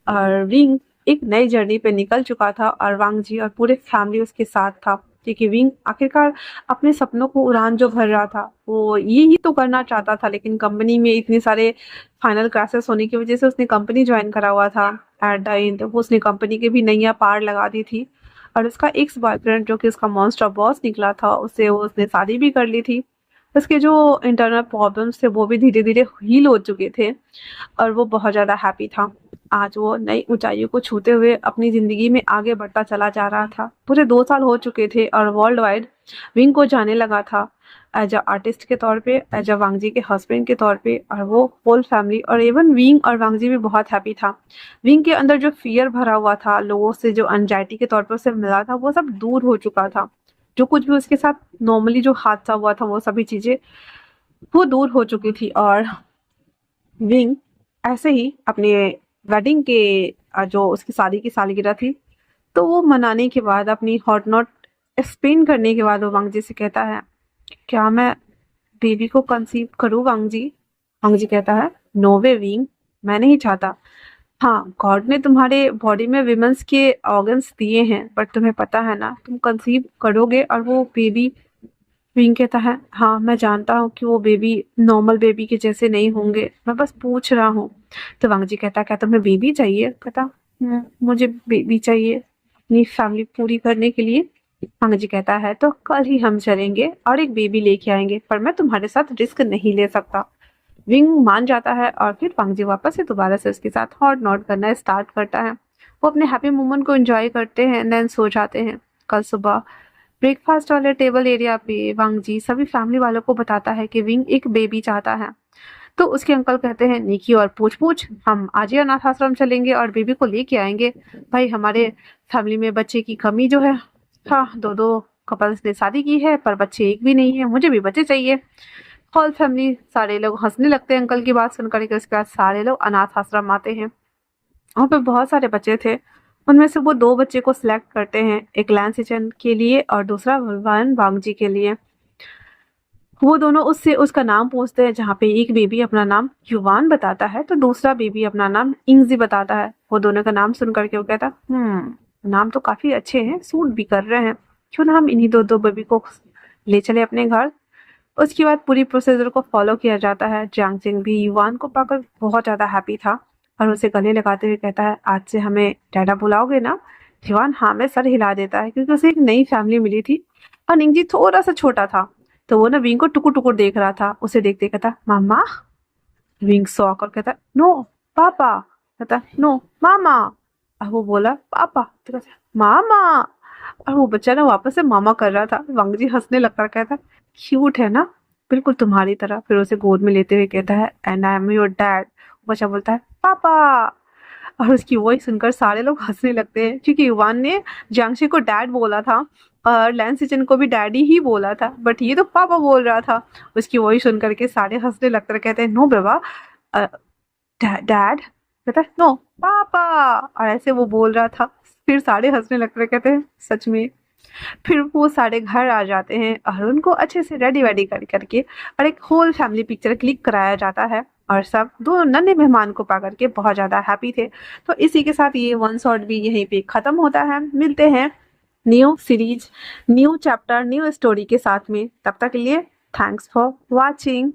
और विंग एक नई जर्नी पे निकल चुका था और वांग जी और पूरे फैमिली उसके साथ था, क्योंकि विंग आखिरकार अपने सपनों को उड़ान जो भर रहा था वो ये ही तो करना चाहता था। लेकिन कंपनी में इतने सारे फाइनल क्लासेस होने की वजह से उसने कंपनी ज्वाइन करा हुआ था। एट द एंड वो उसने कंपनी की भी नैया पार लगा दी थी, और उसका एक्स बॉयफ्रेंड जो कि उसका मॉन्स्टर बॉस निकला था, उससे वो उसने शादी भी कर ली थी। उसके जो इंटरनल प्रॉब्लम्स थे वो भी धीरे धीरे हील हो चुके थे और वो बहुत ज़्यादा हैप्पी था। आज वो नई ऊंचाइयों को छूते हुए अपनी ज़िंदगी में आगे बढ़ता चला जा रहा था। पूरे 2 साल हो चुके थे और वर्ल्ड वाइड विंग को जाने लगा था एज अ आर्टिस्ट के तौर पे, एज अ वांगजी के हस्बैंड के तौर पे। और वो होल फैमिली और इवन विंग और वांगजी भी बहुत हैप्पी था। विंग के अंदर जो फियर भरा हुआ था, लोगों से जो एंजाइटी के तौर पर उसे मिला था, वो सब दूर हो चुका था। जो कुछ भी उसके साथ नॉर्मली जो हादसा हुआ था, वो सभी चीज़ें वो दूर हो चुकी थी। और विंग ऐसे ही अपने वेडिंग के जो उसकी शादी की सालगिरह थी, तो वो मनाने के बाद, अपनी हॉट नॉट स्पिन करने के बाद, वो वांग जी से कहता है क्या मैं बेबी को कंसीव करूँ वांग जी? वांग जी कहता है नो वे विंग, मैं नहीं चाहता। हाँ, गॉड ने तुम्हारे बॉडी में विमेंस के ऑर्गन्स दिए हैं, बट तुम्हें पता है ना तुम कंसीव करोगे और वो बेबी। विंग कहता है हाँ मैं जानता हूँ कि वो बेबी नॉर्मल बेबी के जैसे नहीं होंगे, मैं बस पूछ रहा हूँ। तो वांग जी कहता क्या तुम्हें बेबी चाहिए? कहता मुझे बेबी चाहिए अपनी फैमिली पूरी करने के लिए। वांग जी कहता है तो कल ही हम चलेंगे और एक बेबी लेके आएंगे, पर मैं तुम्हारे साथ रिस्क नहीं ले सकता। विंग मान जाता है और फिर वांग जी वापस से दोबारा से उसके साथ हॉट नॉट करना स्टार्ट करता है। वो अपने हैप्पी मोमेंट को एंजॉय करते हैं, देन सो जाते हैं। कल सुबह ब्रेकफास्ट वाले टेबल एरिया पे वांग जी सभी फैमिली वालों को बताता है कि विंग एक बेबी चाहता है। तो उसके अंकल कहते हैं, निकी और पूछ पूछ, हम आज ही अनाथ आश्रम चलेंगे और बेबी को लेके आएंगे। भाई हमारे फैमिली में बच्चे की कमी जो है, हाँ दो दो कपल्स ने शादी की है पर बच्चे एक भी नहीं है, मुझे भी बच्चे चाहिए। होल फैमिली सारे लोग हंसने लगते हैं अंकल की बात सुनकर के। उसके बाद सारे लोग अनाथ आश्रम आते हैं। वहाँ पे बहुत सारे बच्चे थे, उनमें से वो दो बच्चे को सिलेक्ट करते हैं, एक लैंसिचन के लिए और दूसरा भगवान वांगजी के लिए। वो दोनों उससे उसका नाम पूछते हैं, जहाँ पे एक बेबी अपना नाम युवान बताता है तो दूसरा बेबी अपना नाम इंगजी बताता है। वो दोनों का नाम सुन करके वो कहता, नाम तो काफी अच्छे हैं, सूट भी कर रहे हैं, क्यों ना हम इन्हीं दो दो बेबी को ले चले अपने घर। उसके बाद पूरी प्रोसीजर को फॉलो किया जाता है। जियांग जिंग भी युवान को पाकर बहुत ज्यादा हैप्पी था और उसे गले लगाते हुए कहता है, आज से हमें डैडा बुलाओगे ना। युवान हाँ में सर हिला देता है, क्योंकि उसे एक नई फैमिली मिली थी और निंगजी थोड़ा सा छोटा था। तो वो ना विंग को टुकुर टुकुर देख रहा था, उसे देखते कहता, मामा। विंग शॉक और कहता, नो पापा। कहता, नो मामा। और वो बोला पापा, तो कहता मामा। और वो बच्चा ना वापस से मामा कर रहा था। वांग जी हंसने लगता, कहता क्यूट है ना, बिल्कुल तुम्हारी तरह। फिर उसे गोद में लेते हुए कहता है, and I am your dad. बच्चा बोलता है पापा। और उसकी वॉइस सुनकर सारे लोग हंसने लगते हैं, क्योंकि युवान ने जियांगशी को डैड बोला था और लैंसिचन को भी डैडी ही बोला था, बट ये तो पापा बोल रहा था। उसकी वॉइस सुन करके सारे हंसने लगते हैं, कहते हैं नो बेबा, डैड। कहता है नो पापा। और ऐसे वो बोल रहा था। फिर सारे हंसने लगते हैं, कहते हैं सच में। फिर वो सारे घर आ जाते हैं और उनको अच्छे से रेडी वेडी कर करके और एक होल फैमिली पिक्चर क्लिक कराया जाता है। और सब दो नन्हे मेहमान को पा करके बहुत ज़्यादा हैप्पी थे। तो इसी के साथ ये वन शॉट भी यहीं पे ख़त्म होता है। मिलते हैं new series, new chapter, new story के साथ में। तब तक के लिए थैंक्स फॉर वॉचिंग।